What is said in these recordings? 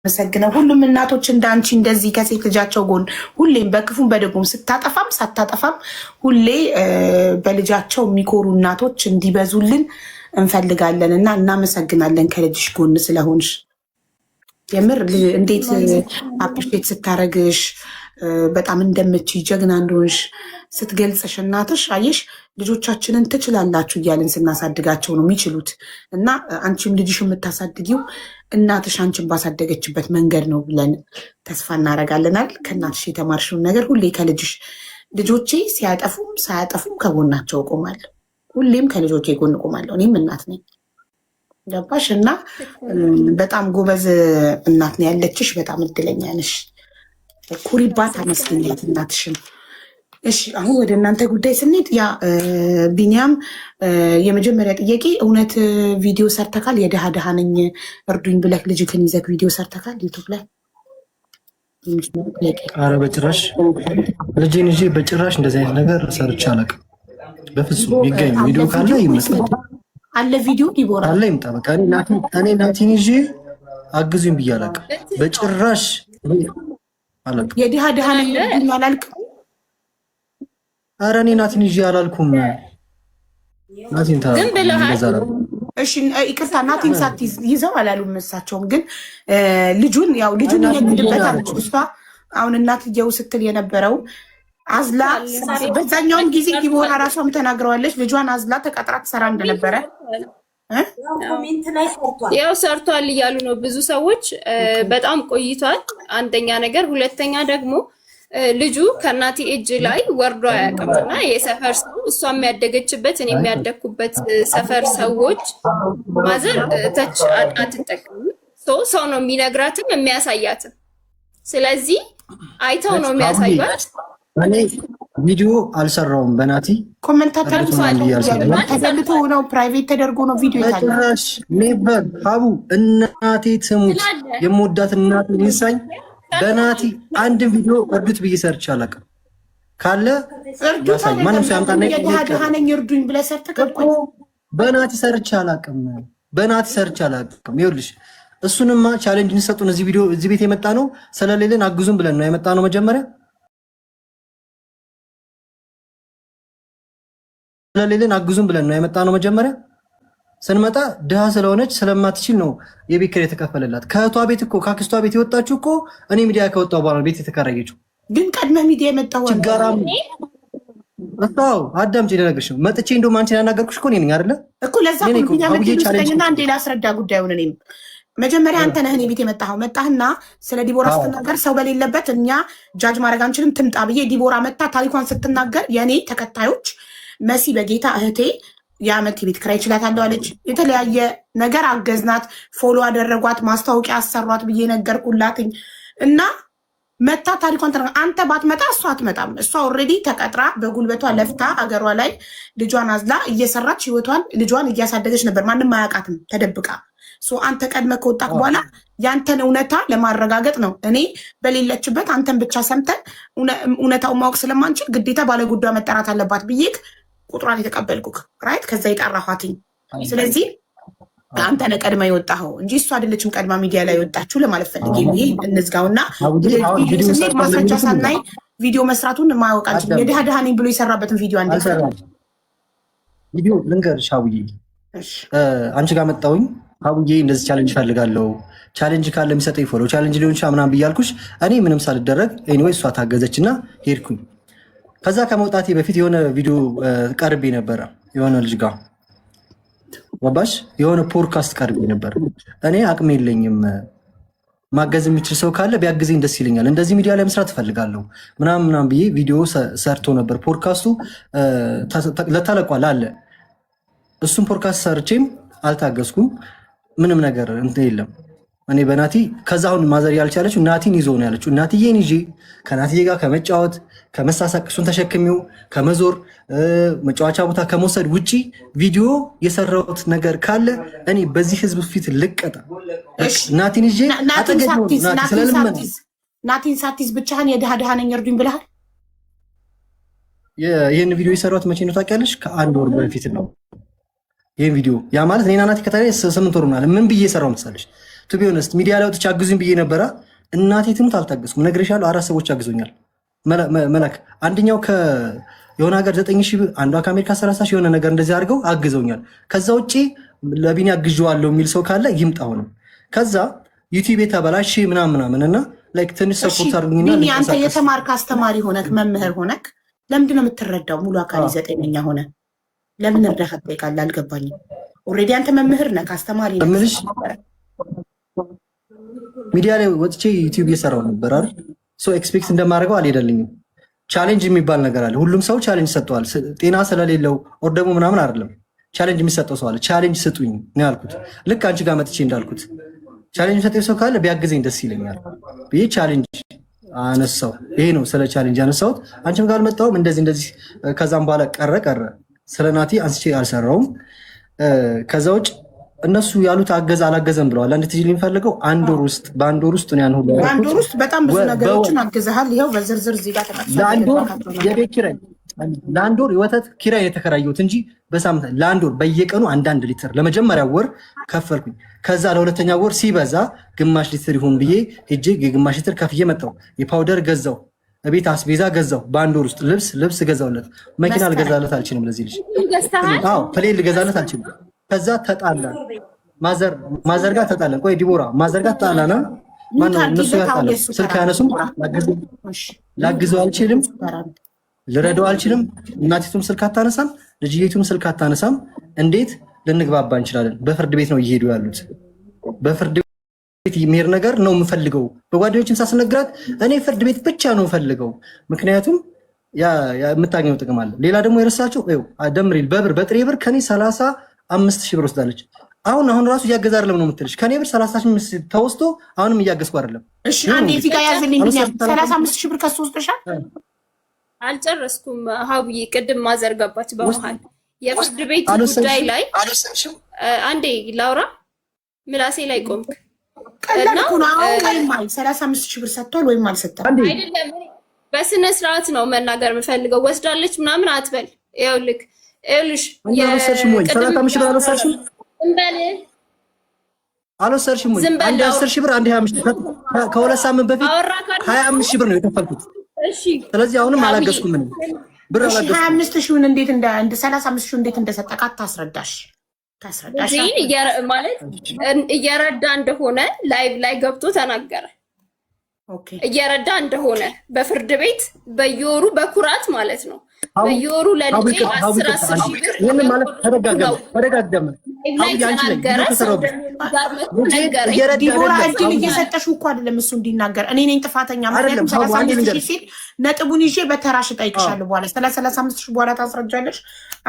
መሰግነው ሁሉም እናቶች እንዳንቺ እንደዚህ ከሴት ልጃቸው ጎን ሁሌም በክፉም በደጉም ስታጠፋም ሳታጠፋም ሁሌ በልጃቸው የሚኮሩ እናቶች እንዲበዙልን እንፈልጋለን እና እናመሰግናለን ከልጅሽ ጎን ስለሆንሽ። የምር እንዴት አፕሪሼት ስታረግሽ በጣም እንደምትይ ጀግና እንደሆንሽ ስትገልጽሽ እናትሽ አየሽ ልጆቻችንን ትችላላችሁ እያልን ስናሳድጋቸው ነው የሚችሉት እና አንቺም ልጅሽ የምታሳድጊው እናትሽ አንቺን ባሳደገችበት መንገድ ነው ብለን ተስፋ እናደርጋለናል። ከእናትሽ የተማርሽውን ነገር ሁሌ ከልጅሽ ልጆቼ ሲያጠፉም ሳያጠፉም ከጎናቸው እቆማለሁ። ሁሌም ከልጆቼ ጎን እቆማለሁ። እኔም እናት ነኝ ገባሽ? እና በጣም ጎበዝ እናት ነው ያለችሽ። በጣም እድለኛ ነሽ። ኩሪባት፣ አመስግኛት እናትሽን። እሺ አሁን ወደ እናንተ ጉዳይ ስንሄድ ያ ቢኒያም የመጀመሪያ ጥያቄ እውነት ቪዲዮ ሰርተካል? የድሃ ድሃ ነኝ እርዱኝ ብለህ ልጅክን ይዘህ ቪዲዮ ሰርተካል ዩቱብ ላይ? ኧረ በጭራሽ ልጄን ይዤ በጭራሽ እንደዚህ አይነት ነገር ሰርቼ አላውቅም። በፍጹም ይገኝ ቪዲዮ ካለ ይመጣል አለ ቪዲዮ ዲቦራ አለ ይምጣ። በቃ እኔ ናቲን ይዤ አግዙኝ ብዬ አላውቅም በጭራሽ አላውቅም። የድሃ ድሃ ነኝ እርዱኝ አላልክም? ኧረ እኔ ናቲን ይዤ አላልኩም። ናቲን ግን ብለሃል። እሺ ይቅርታ ናቲን ሳትይዝ ይዘው አላሉም እሳቸውም። ግን ልጁን ይነግድበታለች እሷ። አሁን እናትየው ስትል የነበረው አዝላ በዛኛውም ጊዜ ዲቦራ ራሷም ተናግረዋለች። ልጇን አዝላ ተቀጥራ ትሰራ እንደነበረ ያው ሰርቷል እያሉ ነው ብዙ ሰዎች። በጣም ቆይቷል አንደኛ ነገር፣ ሁለተኛ ደግሞ ልጁ ከእናቴ እጅ ላይ ወርዶ አያውቅምና የሰፈር ሰው እሷ የሚያደገችበት እኔ የሚያደግኩበት ሰፈር ሰዎች ማዘር ተች አትጠቀም ሰው ነው የሚነግራትም የሚያሳያትም። ስለዚህ አይተው ነው የሚያሳያት። እኔ ቪዲዮ አልሰራውም በናቲ ኮሜንታተር ተዘልቶ ነው ፕራይቬት ተደርጎ ነው ቪዲዮ ይታያል። ኔበር ሀቡ እናቴ ትሙት የምወዳት እናቴ ይንሳኝ በናቲ አንድ ቪዲዮ እርዱት ብዬ ሰርቼ አላውቅም። ካለ ያሳይ ማንም ሰው ያምጣና የድሃነኝ እርዱኝ ብለህ ሰርተህ በናቲ ሰርቼ አላውቅም። በናቲ ሰርቼ አላውቅም። ይኸውልሽ እሱንማ ቻሌንጅ እንሰጡን እዚህ ቪዲዮ እዚህ ቤት የመጣ ነው ስለሌለን አግዙን ብለን ነው የመጣ ነው። መጀመሪያ ስለሌለን አግዙን ብለን ነው የመጣ ነው። መጀመሪያ ስንመጣ ድሃ ስለሆነች ስለማትችል ነው የቤት ኪራይ የተከፈለላት። ከእህቷ ቤት እኮ ከአክስቷ ቤት የወጣችው እኮ እኔ ሚዲያ ከወጣሁ በኋላ ቤት የተከራየችው። ግን ቀድመ ሚዲያ የመጣው ችጋራም እታው አዳምጪ ልነግርሽ ነው። መጥቼ እንደውም አንቺን ያናገርኩሽ እኮ እኔ ነኝ አይደለ እኮ ለዛ ሚዲያ አንዴ ላስረዳ ጉዳዩን። እኔም መጀመሪያ አንተ ነህ እኔ ቤት የመጣኸው። መጣህና ስለ ዲቦራ ስትናገር ሰው በሌለበት እኛ ጃጅ ማድረግ አንችልም ትምጣ ብዬ ዲቦራ መጣ ታሪኳን ስትናገር የእኔ ተከታዮች መሲ በጌታ እህቴ የአመት ቤት ክራይ ይችላታለሁ አለች። የተለያየ ነገር አገዝናት፣ ፎሎ አደረጓት፣ ማስታወቂያ አሰሯት ብዬ ነገርኩላትኝ እና መታ ታሪኳን ተናገር። አንተ ባትመጣ እሷ አትመጣም። እሷ ኦልሬዲ ተቀጥራ በጉልበቷ ለፍታ አገሯ ላይ ልጇን አዝላ እየሰራች ህይወቷን ልጇን እያሳደገች ነበር። ማንም አያውቃትም ተደብቃ። አንተ ቀድመህ ከወጣት በኋላ ያንተን እውነታ ለማረጋገጥ ነው እኔ በሌለችበት አንተን ብቻ ሰምተን እውነታውን ማወቅ ስለማንችል ግዴታ ባለጉዳዩ መጠራት አለባት ብዬ ቁጥሯን የተቀበልኩክ ራይት ከዛ የጠራኋትኝ። ስለዚህ አንተ ነህ ቀድማ የወጣኸው እንጂ እሷ አይደለችም ቀድማ ሚዲያ ላይ የወጣችሁ ለማለት ፈልጌ ይሄ እንዝጋውና ስንሄድ ማስረጃ ሳናይ ቪዲዮ መስራቱን ማወቅ አንችልም። የድሃ ድሃ ነኝ ብሎ የሰራበትን ቪዲዮ አንዴ ቪዲዮ ልንገርሽ ሀቡዬ። አንቺ ጋር መጣሁኝ ሀቡዬ እንደዚህ ቻሌንጅ ፈልጋለሁ፣ ቻሌንጅ ካለ የሚሰጠኝ ፎሎ ቻሌንጅ ሊሆን ይችላል ምናምን ብያልኩሽ። እኔ ምንም ሳልደረግ ኤኒዌይ እሷ ታገዘች እና ሄድኩኝ። ከዛ ከመውጣቴ በፊት የሆነ ቪዲዮ ቀርቤ ነበረ የሆነ ልጅ ጋር ገባሽ? የሆነ ፖድካስት ቀርቤ ነበር። እኔ አቅሜ የለኝም ማገዝ የሚችል ሰው ካለ ቢያግዘኝ ደስ ይለኛል፣ እንደዚህ ሚዲያ ላይ መስራት እፈልጋለሁ ምናምን ብዬ ቪዲዮ ሰርቶ ነበር። ፖድካስቱ ለተለቋል አለ። እሱም ፖድካስት ሰርቼም አልታገዝኩም። ምንም ነገር እንትን የለም። እኔ በናቲ ከዛ አሁን ማዘር ያልቻለችው ናቲን ይዞ ነው ያለችው። ናቲዬን ይዤ ከናቲዬ ጋር ከመጫወት ከመሳሳቅ እሱን ተሸክሚው ከመዞር መጫወቻ ቦታ ከመውሰድ ውጪ ቪዲዮ የሰራሁት ነገር ካለ እኔ በዚህ ህዝብ ፊት ልቀጣ። ናቲን ይዤ ናቲን ሳትይዝ ብቻህን የድሃ ድሃ ነኝ እርዱኝ ብለሃል። ይህን ቪዲዮ የሰራሁት መቼ ነው ታውቂያለሽ? ከአንድ ወር በፊት ነው ይህን ቪዲዮ። ያ ማለት እኔና ናቲ ከተለያየ 8 ወር ምናምን ምን ብዬ የሰራው መሰለሽ? ቱ ቢ ኦነስት ሚዲያ ላይ ወጥቼ አግዙኝ ብዬ ነበረ። እናቴ ትሙት አልታገዝኩም። ነግሬሻለሁ። 4 ሰዎች አግዞኛል። መላክ አንደኛው የሆነ ሀገር 9,000 ብር፣ አንዷ ከአሜሪካ 30 ሺህ የሆነ ነገር እንደዚህ አድርገው አግዘውኛል። ከዛ ውጭ ለቢኒ አግዤዋለሁ የሚል ሰው ካለ ይምጣ። ሆነም ከዛ ዩቲዩብ የተበላሽ ምናምን እና ላይክ ትንሽ ሰፖርት አድርጉኝና ቢኒ አንተ የተማርክ አስተማሪ ሆነክ መምህር ሆነክ ለምንድን ነው የምትረዳው? ሙሉ አካል 9ኛ ሆነ ለምን እርዳታ ትጠይቃለህ? አልገባኝም። ኦልሬዲ አንተ መምህር ነህ፣ አስተማሪ ነህ። ሚዲያ ላይ ወጥቼ ዩቲዩብ እየሰራው ነበር አይደል? ሶ ኤክስፔክት እንደማደርገው አልሄደልኝም። ቻሌንጅ የሚባል ነገር አለ። ሁሉም ሰው ቻሌንጅ ሰጥተዋል። ጤና ስለሌለው ኦር ደግሞ ምናምን አይደለም ቻሌንጅ የሚሰጠው ሰው አለ። ቻሌንጅ ስጡኝ ነው ያልኩት። ልክ አንቺ ጋር መጥቼ እንዳልኩት ቻሌንጅ ሰጠው ሰው ካለ ቢያግዘኝ ደስ ይለኛል ብዬ ቻሌንጅ አነሳው። ይሄ ነው ስለ ቻሌንጅ አነሳሁት። አንቺም ጋር አልመጣሁም እንደዚህ። ከዛም በኋላ ቀረ ስለ ናቲ አንስቼ አልሰራውም። ከዛ ውጭ እነሱ ያሉት አገዛ አላገዘም ብለዋል። አንድ ትጅ ሊፈልገው በአንድ ወር ውስጥ ነው ያን ሁሉ በአንድ ወር ውስጥ በጣም ብዙ ነገሮችን አግዘሃል። ይኸው በዝርዝር እዚህ ጋር ተቀምጧል። ለአንድ ወር የቤት ኪራይ፣ ለአንድ ወር የወተት ኪራይ የተከራየሁት እንጂ በሳምንት ለአንድ ወር በየቀኑ 1 ሊትር ለመጀመሪያ ወር ከፈልኩኝ። ከዛ ለሁለተኛ ወር ሲበዛ ግማሽ ሊትር ይሁን ብዬ ሄጄ የግማሽ ሊትር ከፍዬ መጣሁ። የፓውደር ገዛው፣ ቤት አስቤዛ ገዛው። በአንድ ወር ውስጥ ልብስ ገዛውለት። መኪና ልገዛለት አልችልም ለዚህ ልጅ። አዎ ፕሌን ልገዛለት አልችልም። ከዛ ተጣላን። ማዘር ጋር ተጣላን። ቆይ ዲቦራ ማዘር ጋር ተጣላና ማነው እነሱ ጋር ተጣላን። ስልክ ያነሱም ላግዘው አልችልም፣ ልረዳው አልችልም። እናቲቱም ስልክ አታነሳም፣ ልጅየቱም ስልክ አታነሳም። እንዴት ልንግባባ እንችላለን? በፍርድ ቤት ነው እየሄዱ ያሉት። በፍርድ ቤት የሚሄድ ነገር ነው የምፈልገው። በጓደኞችም ሳስነግራት እኔ ፍርድ ቤት ብቻ ነው የምፈልገው፣ ምክንያቱም የምታገኘው ጥቅም አለ። ሌላ ደግሞ የረሳቸው ደምሪል በጥሬ ብር ከኔ 35,000 ብር ወስዳለች። አሁን ራሱ እያገዛ አይደለም ነው የምትልሽ። ከኔ ብር 35,000 ተወስቶ አሁንም እያገዝኩ አይደለም። እሺ አንዴ እዚህ ጋር ያዝልኝ። 35,000 ብር ከሱ ወስደሻል? አልጨረስኩም ሀቡዬ፣ ቅድም ማዘርጋባች በመሃል የፍርድ ቤት ጉዳይ ላይ አንዴ ላውራ። ምላሴ ላይ ቆምክ። ቀላል እኮ ነው። ወይም 35,000 ብር ሰጥቷል ወይም አልሰጠም አይደለም። በስነ ስርዓት ነው መናገር የምፈልገው። ወስዳለች ምናምን አትበል። ይኸውልሽ አልወሰድሽም ወይ? 35,000 ብር አልወሰድሽም? አልወሰድሽም ወይ? አንድ 10,000 ብር አንድ 25,000 ከሁለት ሳምንት በፊት 25,000 ብር ነው የከፈልኩት። እሺ ስለዚህ አሁንም አላገዝኩም። ምን ብር አላገዝኩም። 25,000 እንዴት እንደ 35,000 እንዴት እንደሰጠቃት ታስረዳሽ ማለት እየረዳ እንደሆነ ላይቭ ላይ ገብቶ ተናገረ። እየረዳ እንደሆነ በፍርድ ቤት በየወሩ በኩራት ማለት ነው በየወሩ ለልጄ 10,000 ብር ይሄን ማለት ተደጋገመ ዲቦራ እድል እየሰጠሽው እኮ አይደለም እሱ እንዲናገር። እኔ ነኝ ጥፋተኛ። ምክንያቱም 35,000 ሲል ነጥቡን ይዤ በተራሽ እጠይቅሻለሁ። በኋላ 35,000 በኋላ ታስረጃለሽ።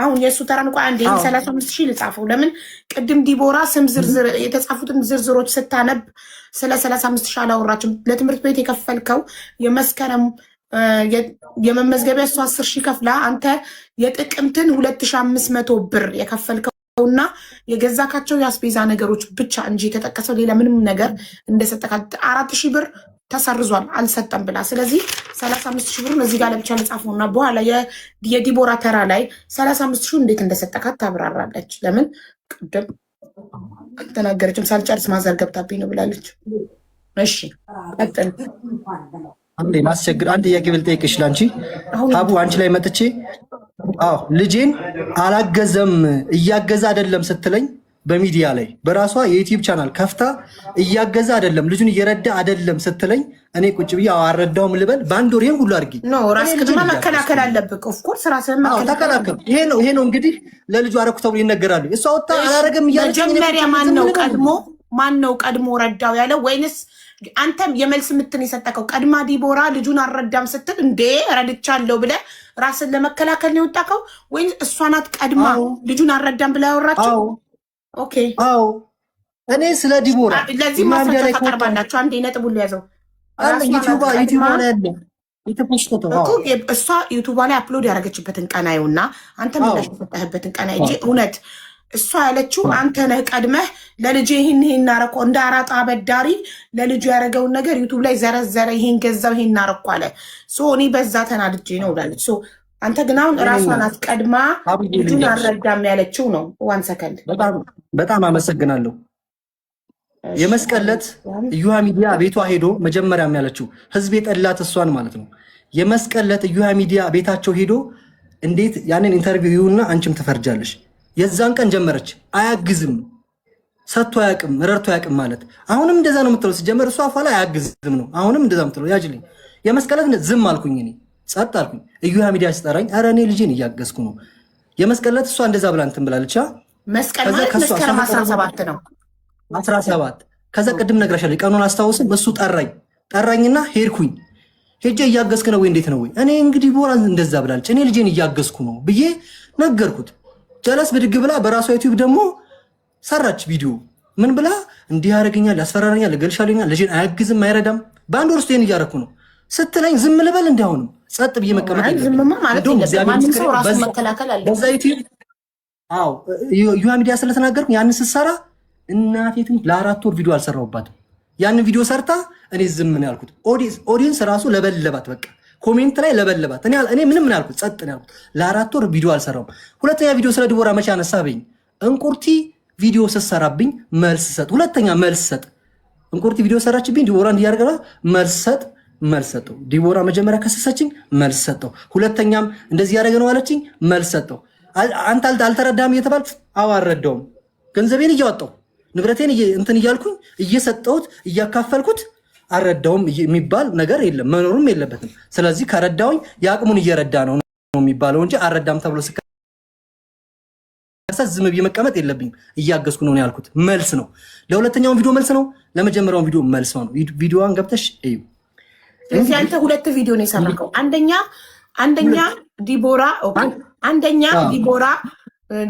አሁን የእሱ ተራን እንኳ አንዴ 35,000 ልጻፈው። ለምን ቅድም ዲቦራ ስም ዝርዝር የተጻፉትን ዝርዝሮች ስታነብ ስለ 35,000 አላወራችም። ለትምህርት ቤት የከፈልከው የመስከረም የመመዝገቢያ እሱ 10,000 ከፍላ አንተ የጥቅምትን 2,500 ብር የከፈልከውና የገዛካቸው የአስቤዛ ነገሮች ብቻ እንጂ የተጠቀሰው ሌላ ምንም ነገር እንደሰጠካት 4,000 ብር ተሰርዟል አልሰጠም ብላ። ስለዚህ 35,000 ብሩን እዚህ ጋር ለብቻ ልጻፈውና በኋላ የዲቦራ ተራ ላይ 35,000 እንዴት እንደሰጠካት ታብራራለች። ለምን ቅድም አልተናገረችም? ሳልጨርስ ማዘር ገብታብኝ ነው ብላለች። እሺ ቀጥል። አንዴ ማስቸግር አንድ ጥያቄ ልጠይቅሽ ላንቺ ሀቡ፣ አንቺ ላይ መጥቼ ልጄን አላገዘም እያገዛ አይደለም ስትለኝ በሚዲያ ላይ በራሷ የዩቲዩብ ቻናል ከፍታ እያገዛ አይደለም ልጁን እየረዳ አይደለም ስትለኝ እኔ ቁጭ ብዬ አረዳውም ልበል? በአንድ ወር ይሄን ሁሉ አድርጊ ራስህን መከላከል አለብህ። ኦፍኮርስ ራስህን ተከላከል። ይሄ ነው እንግዲህ ለልጁ አረኩ ተብሎ ይነገራሉ። እሷ ወጣ አላረገም እያለች መጀመሪያ ማን ነው ቀድሞ ረዳው ያለው? ወይንስ አንተም የመልስ ምትን የሰጠከው? ቀድማ ዲቦራ ልጁን አልረዳም ስትል እንዴ ረድቻለሁ ብለህ ራስን ለመከላከል ነው የወጣከው? ወይስ እሷ ናት ቀድማ ልጁን አልረዳም ብላ ያወራችው? ኦኬ እኔ ስለ ዲቦራ ለዚህ ማስረጃ ታቀርባላችሁ። አንዴ ነጥቡ ያዘው ዩቲዩብ ላይ ያለ እሷ ዩቱባ ላይ አፕሎድ ያደረገችበትን ቀናዩና አንተ ምላሽ የሰጠህበትን ቀናይ እንጂ እውነት እሷ ያለችው አንተ ነህ ቀድመህ ለልጅ ይህን እናረኮ እንደ አራጣ አበዳሪ ለልጁ ያደረገውን ነገር ዩቱብ ላይ ዘረዘረ። ይሄን ገዛው ይሄን እናረኮ አለ። እኔ በዛ ተናድጄ ነው ብላለች። አንተ ግን አሁን እራሷ ናት ቀድማ ልጁን አልረዳም ያለችው ነው። ዋን ሰከንድ። በጣም አመሰግናለሁ። የመስቀለት እዩሃ ሚዲያ ቤቷ ሄዶ መጀመሪያም ያለችው ህዝብ የጠላት እሷን ማለት ነው። የመስቀለት እዩሃ ሚዲያ ቤታቸው ሄዶ እንዴት ያንን ኢንተርቪው ይሁንና አንቺም ትፈርጃለሽ። የዛን ቀን ጀመረች። አያግዝም፣ ሰጥቶ አያውቅም፣ ረድቶ አያውቅም ማለት አሁንም እንደዛ ነው የምትለው። ሲጀመር እሷ አፋላ አያግዝም ነው አሁንም እንደዛ የምትለው። ያጅልኝ የመስቀለት ዝም አልኩኝ፣ እኔ ጸጥ አልኩኝ። እዩሃ ሚዲያ ሲጠራኝ ኧረ እኔ ልጄን እያገዝኩ ነው። የመስቀለት እሷ እንደዛ ብላ እንትን ብላለች። መስቀል ማለት መስከረም 17 ነው 17 ከዛ ቅድም ነግረሻለሁ፣ ቀኑን አስታውስም። እሱ ጠራኝና ሄድኩኝ። ሄጄ እያገዝክ ነው ወይ እንዴት ነው ወይ? እኔ እንግዲህ ቦራ እንደዛ ብላለች፣ እኔ ልጄን እያገዝኩ ነው ብዬ ነገርኩት። ጀለስ ብድግ ብላ በራሷ ዩቲዩብ ደግሞ ሰራች ቪዲዮ። ምን ብላ እንዲህ ያደርገኛል፣ ያስፈራረኛል፣ እገልሻለኛል፣ ልጄን አያግዝም፣ አይረዳም፣ በአንድ ወር ውስጥ ይሄን እያደረኩ ነው ስትለኝ ዝም ልበል? እንዲያውንም ጸጥ ብዬ መቀመጥ ዩሃ ሚዲያ ስለተናገርኩ ያንን ስትሰራ እናቴትም ለ4 ወር ቪዲዮ አልሰራሁባትም። ያንን ቪዲዮ ሰርታ እኔ ዝም ነው ያልኩት። ኦዲየንስ ራሱ ለበለባት፣ በቃ ኮሜንት ላይ ለበለባት። እኔ ምንም ነው ያልኩት፣ ጸጥ ነው ያልኩት። ለ4 ወር ቪዲዮ አልሰራሁም። ሁለተኛ ቪዲዮ ስለ ዲቦራ መቼ አነሳብኝ? እንቁርቲ ቪዲዮ ስትሰራብኝ መልስ ሰጥ። ሁለተኛ መልስ ሰጥ። እንቁርቲ ቪዲዮ ሰራችብኝ፣ ዲቦራ እንዲያርገባ መልስ ሰጠው። ዲቦራ መጀመሪያ ከሰሰችኝ፣ መልስ ሰጠው። ሁለተኛም እንደዚህ ያደረገ ነው አለችኝ፣ መልስ ሰጠው። አንተ አልተረዳም እየተባልኩ አልረዳውም። ገንዘቤን እያወጣው ንብረቴን እንትን እያልኩኝ እየሰጠሁት እያካፈልኩት አልረዳውም የሚባል ነገር የለም፣ መኖሩም የለበትም። ስለዚህ ከረዳውኝ የአቅሙን እየረዳ ነው የሚባለው እንጂ አልረዳም ተብሎ ስከሰስ ዝም ብዬ መቀመጥ የለብኝም። እያገዝኩ ነው ያልኩት መልስ ነው። ለሁለተኛውን ቪዲዮ መልስ ነው፣ ለመጀመሪያውን ቪዲዮ መልስ ነው። ቪዲዮዋን ገብተሽ እዩ። ስለዚህ አንተ 2 ቪዲዮ ነው የሰራከው። አንደኛ ዲቦራ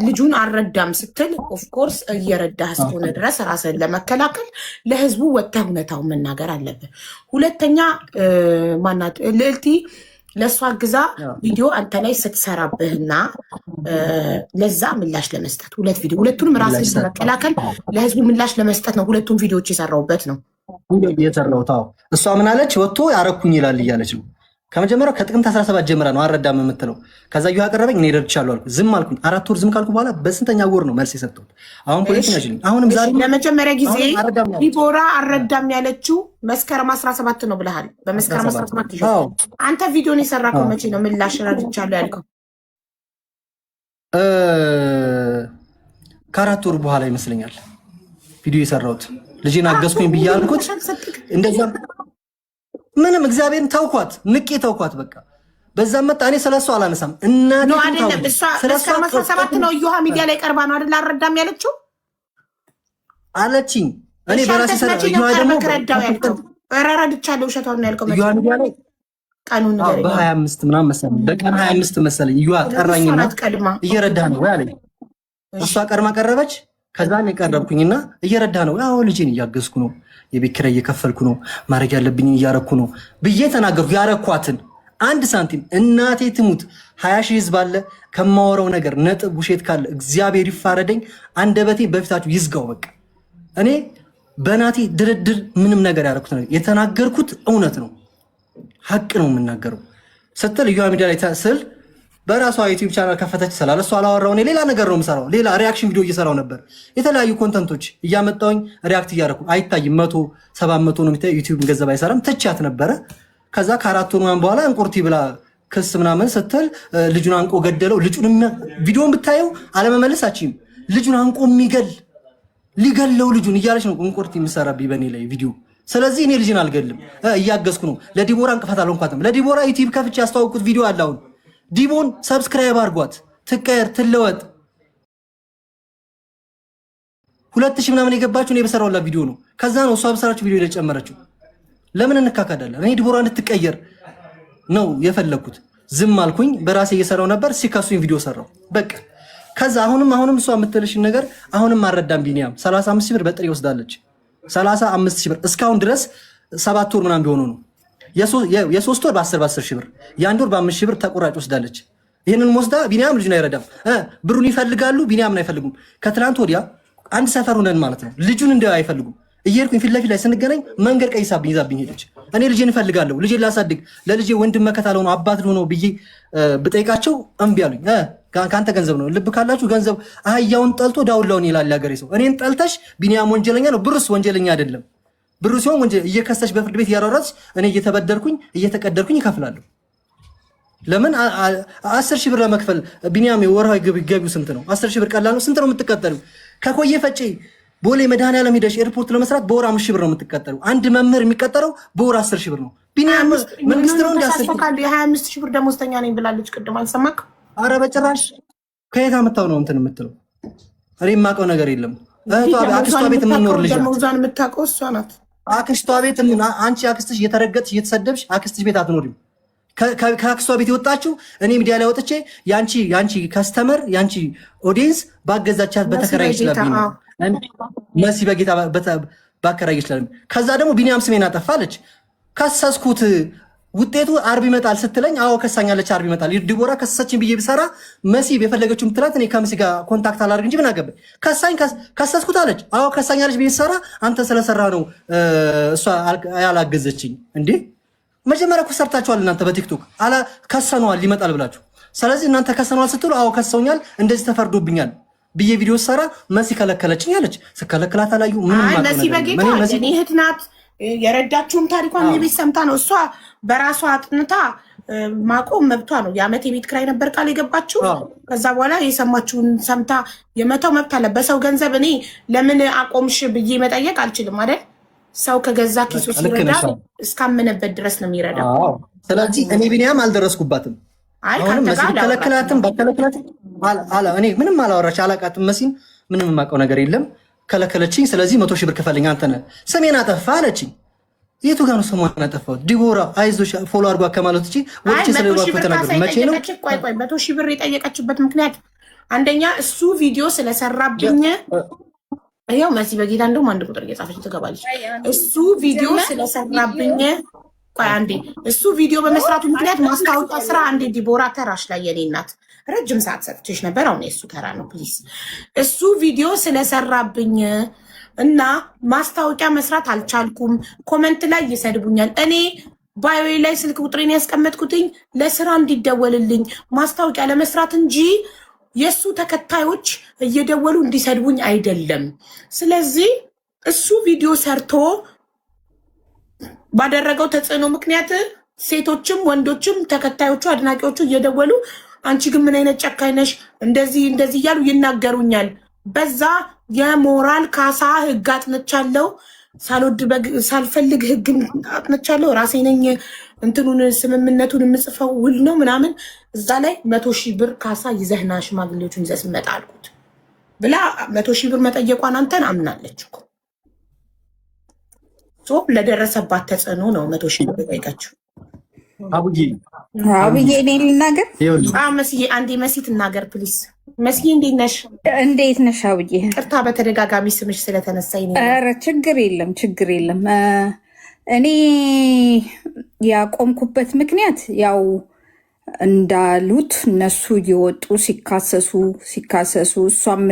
ልጁን አልረዳም ስትል ኦፍኮርስ እየረዳህ እስከሆነ ድረስ ራስን ለመከላከል ለህዝቡ ወጥተህ እውነታውን መናገር አለብህ። ሁለተኛ ማናት ልዕልቲ ለእሷ ግዛ ቪዲዮ አንተ ላይ ስትሰራብህና ለዛ ምላሽ ለመስጠት 2 ቪዲዮ፣ ሁለቱንም ራስን ለመከላከል ለህዝቡ ምላሽ ለመስጠት ነው። ሁለቱም ቪዲዮዎች የሰራሁበት ነው የሰራሁት። እሷ ምን አለች? ወጥቶ ያረኩኝ ይላል እያለች ነው። ከመጀመሪያው ከጥቅምት 17 ጀምራ ነው አልረዳም የምትለው። ከዛ ዩ አቀረበኝ፣ እኔ ረድቻለሁ አልኩ። ዝም አልኩኝ። 4 ወር ዝም ካልኩ በኋላ በስንተኛ ወር ነው መልስ የሰጠሁት? አሁን ፖለቲካ ነሽልኝ። አሁንም ዛሬ ለመጀመሪያ ጊዜ ዲቦራ አልረዳም ያለችው መስከረም 17 ነው ብለሃል። በመስከረም 17 አንተ ቪዲዮን የሰራከው መቼ ነው? ምላሽ ረድቻለሁ ያልከው ከ4 ወር በኋላ ይመስለኛል ቪዲዮ የሰራሁት። ልጄን አገዝኩኝ ብዬ አልኩት። እንደዛ ምንም እግዚአብሔርን ተውኳት፣ ንቄ ተውኳት። በቃ በዛም መጣ። እኔ ስለሷ አላነሳም። እናቴ ነው አይደለም። እሷ መስከረም 17 ነው እዩሃ ሚዲያ ላይ ቀርባ ነው አይደል? አልረዳም ያለችው አለችኝ። እኔ በራሴ ሰራ እዩሃ ደግሞ ከረዳው ያልከው ረድቻለሁ ውሸቷን ነው ያልከው። እዩሃ ሚዲያ ላይ ቀኑን ነገር በ25 ምናምን መሰለኝ፣ በቀን 25 መሰለኝ። እዩሃ ጠራኝና እየረዳ ነው ወይ አለኝ። እሷ ቀድማ ቀረበች። ከዛ እኔ ቀረብኩኝና እየረዳ ነው። አዎ ልጄን እያገዝኩ ነው፣ የቤት ኪራይ እየከፈልኩ ነው፣ ማድረግ ያለብኝን እያረኩ ነው ብዬ ተናገርኩ። ያረኳትን 1 ሳንቲም እናቴ ትሙት 20 ሺህ ህዝብ አለ። ከማወራው ነገር ነጥብ ውሸት ካለ እግዚአብሔር ይፋረደኝ። አንደበቴ በፊታችሁ ይዝጋው። በቃ እኔ በናቴ ድርድር ምንም ነገር ያረኩት ነገር የተናገርኩት እውነት ነው፣ ሀቅ ነው የምናገረው ስትል እዩሃ ሚዲያ ላይ ስል በራሷ ዩቲዩብ ቻናል ከፈተች ስላለ እሷ አላወራው። እኔ ሌላ ነገር ነው የምሰራው። ሌላ ሪያክሽን ቪዲዮ እየሰራው ነበር። የተለያዩ ኮንተንቶች እያመጣሁኝ ሪያክት እያደረኩ አይታይም። 100-700 ነው የሚታይ። ዩቲዩብ ገንዘብ አይሰራም። ትቻት ነበረ። ከዛ ከ4 ወር በኋላ እንቁርቲ ብላ ክስ ምናምን ስትል ልጁን አንቆ ገደለው። ልጁን ቪዲዮን ብታየው አለመመለሳችም። ልጁን አንቆ ሊገለው ልጁን እያለች ነው እንቁርቲ የምሰራብኝ በእኔ ላይ ቪዲዮ። ስለዚህ እኔ ልጅን አልገልም፣ እያገዝኩ ነው። ለዲቦራ እንቅፋት አልሆንኳትም። ለዲቦራ ዩቲዩብ ከፍቼ ያስተዋወቁት ቪዲዮ አለ። አሁን ዲቦን ሰብስክራይብ አድርጓት፣ ትቀየር፣ ትለወጥ። 2000 ምናምን የገባችሁ እኔ በሰራውላ ቪዲዮ ነው። ከዛ ነው እሷ በሰራችሁ ቪዲዮ ላይ ጨመረችው። ለምን እንካካዳለን? እኔ ዲቦራ እንድትቀየር ነው የፈለኩት። ዝም አልኩኝ። በራሴ እየሰራው ነበር። ሲከሱኝ ቪዲዮ ሰራው። በቃ ከዛ አሁንም እሷ የምትልሽን ነገር አሁንም አልረዳም። ቢኒያም 35 ሺህ ብር በጥሬ ወስዳለች። 35 ሺህ ብር እስካሁን ድረስ 7 ወር ምናምን ቢሆኑ ነው። የ3 ወር በ10 ሺህ ብር፣ የ1 ወር በ5 ሺህ ብር ተቆራጭ ወስዳለች። ይህንን ወስዳ ቢኒያም ልጁን አይረዳም። ብሩን ይፈልጋሉ፣ ቢኒያምን አይፈልጉም። ከትናንት ወዲያ አንድ ሰፈር ሆነን ማለት ነው። ልጁን እንደ አይፈልጉም። እየሄድኩኝ ፊት ለፊት ላይ ስንገናኝ መንገድ ቀይሳብኝ ይዛብኝ ሄደች። እኔ ልጄን እፈልጋለሁ፣ ልጄን ላሳድግ፣ ለልጄ ወንድም መከታ ልሆነው አባት ልሆነው ብዬ ብጠይቃቸው እምቢ አሉኝ። ከአንተ ገንዘብ ነው ልብ ካላችሁ ገንዘብ አህያውን ጠልቶ ዳውላውን ይላል ያገሬ ሰው። እኔን ጠልተሽ ቢኒያም ወንጀለኛ ነው፣ ብሩስ ወንጀለኛ አይደለም። ብሩ ሲሆን ወንጀል እየከሰሽ በፍርድ ቤት እያሯሯጥሽ እኔ እየተበደርኩኝ እየተቀደርኩኝ ይከፍላለሁ። ለምን 10,000 ብር ለመክፈል ቢኒያም ወርሃዊ ገቢው ስንት ነው? 10,000 ብር ቀላል ነው? ስንት ነው የምትቀጠሉ? ከኮየ ፈጬ ቦሌ መድኃኒዓለም ሄደሽ ኤርፖርት ለመስራት በወር 5,000 ብር ነው የምትቀጠሉ። አንድ መምህር የሚቀጠረው በወር 10,000 ብር ነው። ቢኒያም መንግስት ነው እንዳሰልኩ 25,000 ብር ደሞዝተኛ ነኝ ብላለች ቅድም አልሰማክ? አረ በጭራሽ ከየት አመጣው ነው እንትን የምትለው? እኔ የማውቀው ነገር የለም። አክስቷ ቤት የምንኖር ልጅ ደሞዟን የምታውቀው እሷ ናት። አክስቷ ቤት አንቺ አክስትሽ እየተረገጥሽ እየተሰደብሽ አክስትሽ ቤት አትኖሪም። ከአክስቷ ቤት የወጣችው እኔ ሚዲያ ላይ ወጥቼ ያንቺ ከስተመር ያንቺ ኦዲየንስ ባገዛቻት በተከራይ ስለብኝ ነው። መሲ በጌታ ባከራይ ይችላል። ከዛ ደግሞ ቢኒያም ስሜን አጠፋለች። ከሰስኩት ውጤቱ አርብ ይመጣል ስትለኝ አዎ ከሳኛለች፣ አርብ ይመጣል። ዲቦራ ከሰሰችኝ ብዬ ብሰራ መሲ የፈለገችው ምትላት እኔ ከመሲ ጋር ኮንታክት አላደርግ እንጂ ምን አገባኝ። ከሰስኩት አለች። አዎ ከሳኛለች ብዬ ሰራ አንተ ስለሰራ ነው እሷ ያላገዘችኝ እንዴ። መጀመሪያ እኮ ሰርታችኋል እናንተ በቲክቶክ ከሰነዋል ይመጣል ብላችሁ። ስለዚህ እናንተ ከሰነዋል ስትሉ አዎ ከሰውኛል እንደዚህ ተፈርዶብኛል ብዬ ቪዲዮ ሰራ መሲ ከለከለችኝ አለች። ስከለክላት አላዩ ምንም ማለት ነው። መሲ በጌታ እኔ እህት ናት። የረዳችሁም ታሪኳን የቤት ሰምታ ነው። እሷ በራሷ አጥንታ ማቆም መብቷ ነው። የዓመት የቤት ኪራይ ነበር ቃል የገባችው። ከዛ በኋላ የሰማችሁን ሰምታ የመተው መብት አለ። በሰው ገንዘብ እኔ ለምን አቆምሽ ብዬ መጠየቅ አልችልም አይደል? ሰው ከገዛ ኪሱ ሲረዳ እስካመነበት ድረስ ነው የሚረዳው። ስለዚህ እኔ ቢኒያም አልደረስኩባትም። አሁንም መሲ ከለከላትም በከለከላትም እኔ ምንም አላወራች አላቃትም። መሲን ምንም የማውቀው ነገር የለም። ከለከለችኝ። ስለዚህ 100,000 ብር ክፈልኝ አንተ ነህ ስሜን አጠፋ አለችኝ። የቱ ጋር ነው ስሟን አጠፋው? ዲቦራ አይዞሽ ፎሎ አድርጓ ከማለት ውጪ ወጥቼ ስለዋኩ ተናገር። መቼ ነው ቆይ 100,000 ብር የጠየቀችበት ምክንያት? አንደኛ እሱ ቪዲዮ ስለሰራብኝ ያው መሲ በጌታ እንደውም አንድ ቁጥር እየጻፈች ትገባለች። እሱ ቪዲዮ ስለሰራብኝ ቆይ አንዴ እሱ ቪዲዮ በመስራቱ ምክንያት ማስታወቂያ ስራ አንዴ ዲቦራ ተራሽ ላይ የኔ እናት ረጅም ሰዓት ሰጥቼሽ ነበር። አሁን የሱ ተራ ነው ፕሊዝ። እሱ ቪዲዮ ስለሰራብኝ እና ማስታወቂያ መስራት አልቻልኩም። ኮመንት ላይ ይሰድቡኛል። እኔ ባዮ ላይ ስልክ ቁጥሬን ያስቀመጥኩትኝ ለስራ እንዲደወልልኝ ማስታወቂያ ለመስራት እንጂ የሱ ተከታዮች እየደወሉ እንዲሰድቡኝ አይደለም። ስለዚህ እሱ ቪዲዮ ሰርቶ ባደረገው ተጽዕኖ ምክንያት ሴቶችም ወንዶችም ተከታዮቹ አድናቂዎቹ እየደወሉ አንቺ ግን ምን አይነት ጨካኝ ነሽ እንደዚህ እያሉ ይናገሩኛል። በዛ የሞራል ካሳ ህግ አጥንቻለሁ። ሳልፈልግ ህግ አጥንቻለሁ። ራሴ ነኝ እንትኑን ስምምነቱን የምጽፈው ውል ነው ምናምን። እዛ ላይ 100,000 ብር ካሳ ይዘህና ሽማግሌዎቹን ይዘህ ስመጣ አልኩት ብላ 100,000 ብር መጠየቋን አንተን አምናለች እኮ። ለደረሰባት ተጽዕኖ ነው 100,000 ብር ጠይቀችው። አብዬ እኔ ልናገር? መስዬ አንዴ መሲ ትናገር ፕሊስ። መስዬ እንዴት ነሽ? እንዴት ነሽ አብዬ? ቅርታ በተደጋጋሚ ስምሽ ስለተነሳኝ ነው። ኧረ ችግር የለም ችግር የለም። እኔ ያቆምኩበት ምክንያት ያው እንዳሉት እነሱ እየወጡ ሲካሰሱ እሷም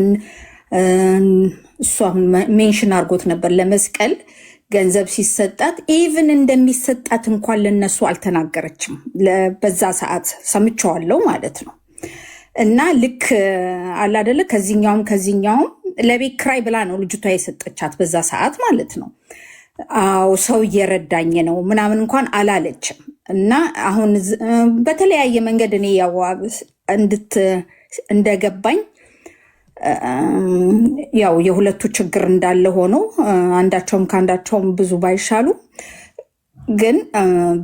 ሜንሽን አድርጎት ነበር ለመስቀል ገንዘብ ሲሰጣት ኢቭን እንደሚሰጣት እንኳን ለነሱ አልተናገረችም። በዛ ሰዓት ሰምቸዋለሁ ማለት ነው። እና ልክ አላደለ ከዚህኛውም ለቤት ክራይ ብላ ነው ልጅቷ የሰጠቻት በዛ ሰዓት ማለት ነው። አዎ ሰው እየረዳኝ ነው ምናምን እንኳን አላለችም። እና አሁን በተለያየ መንገድ እኔ ያው እንደገባኝ ያው የሁለቱ ችግር እንዳለ ሆኖ አንዳቸውም ከአንዳቸውም ብዙ ባይሻሉ ግን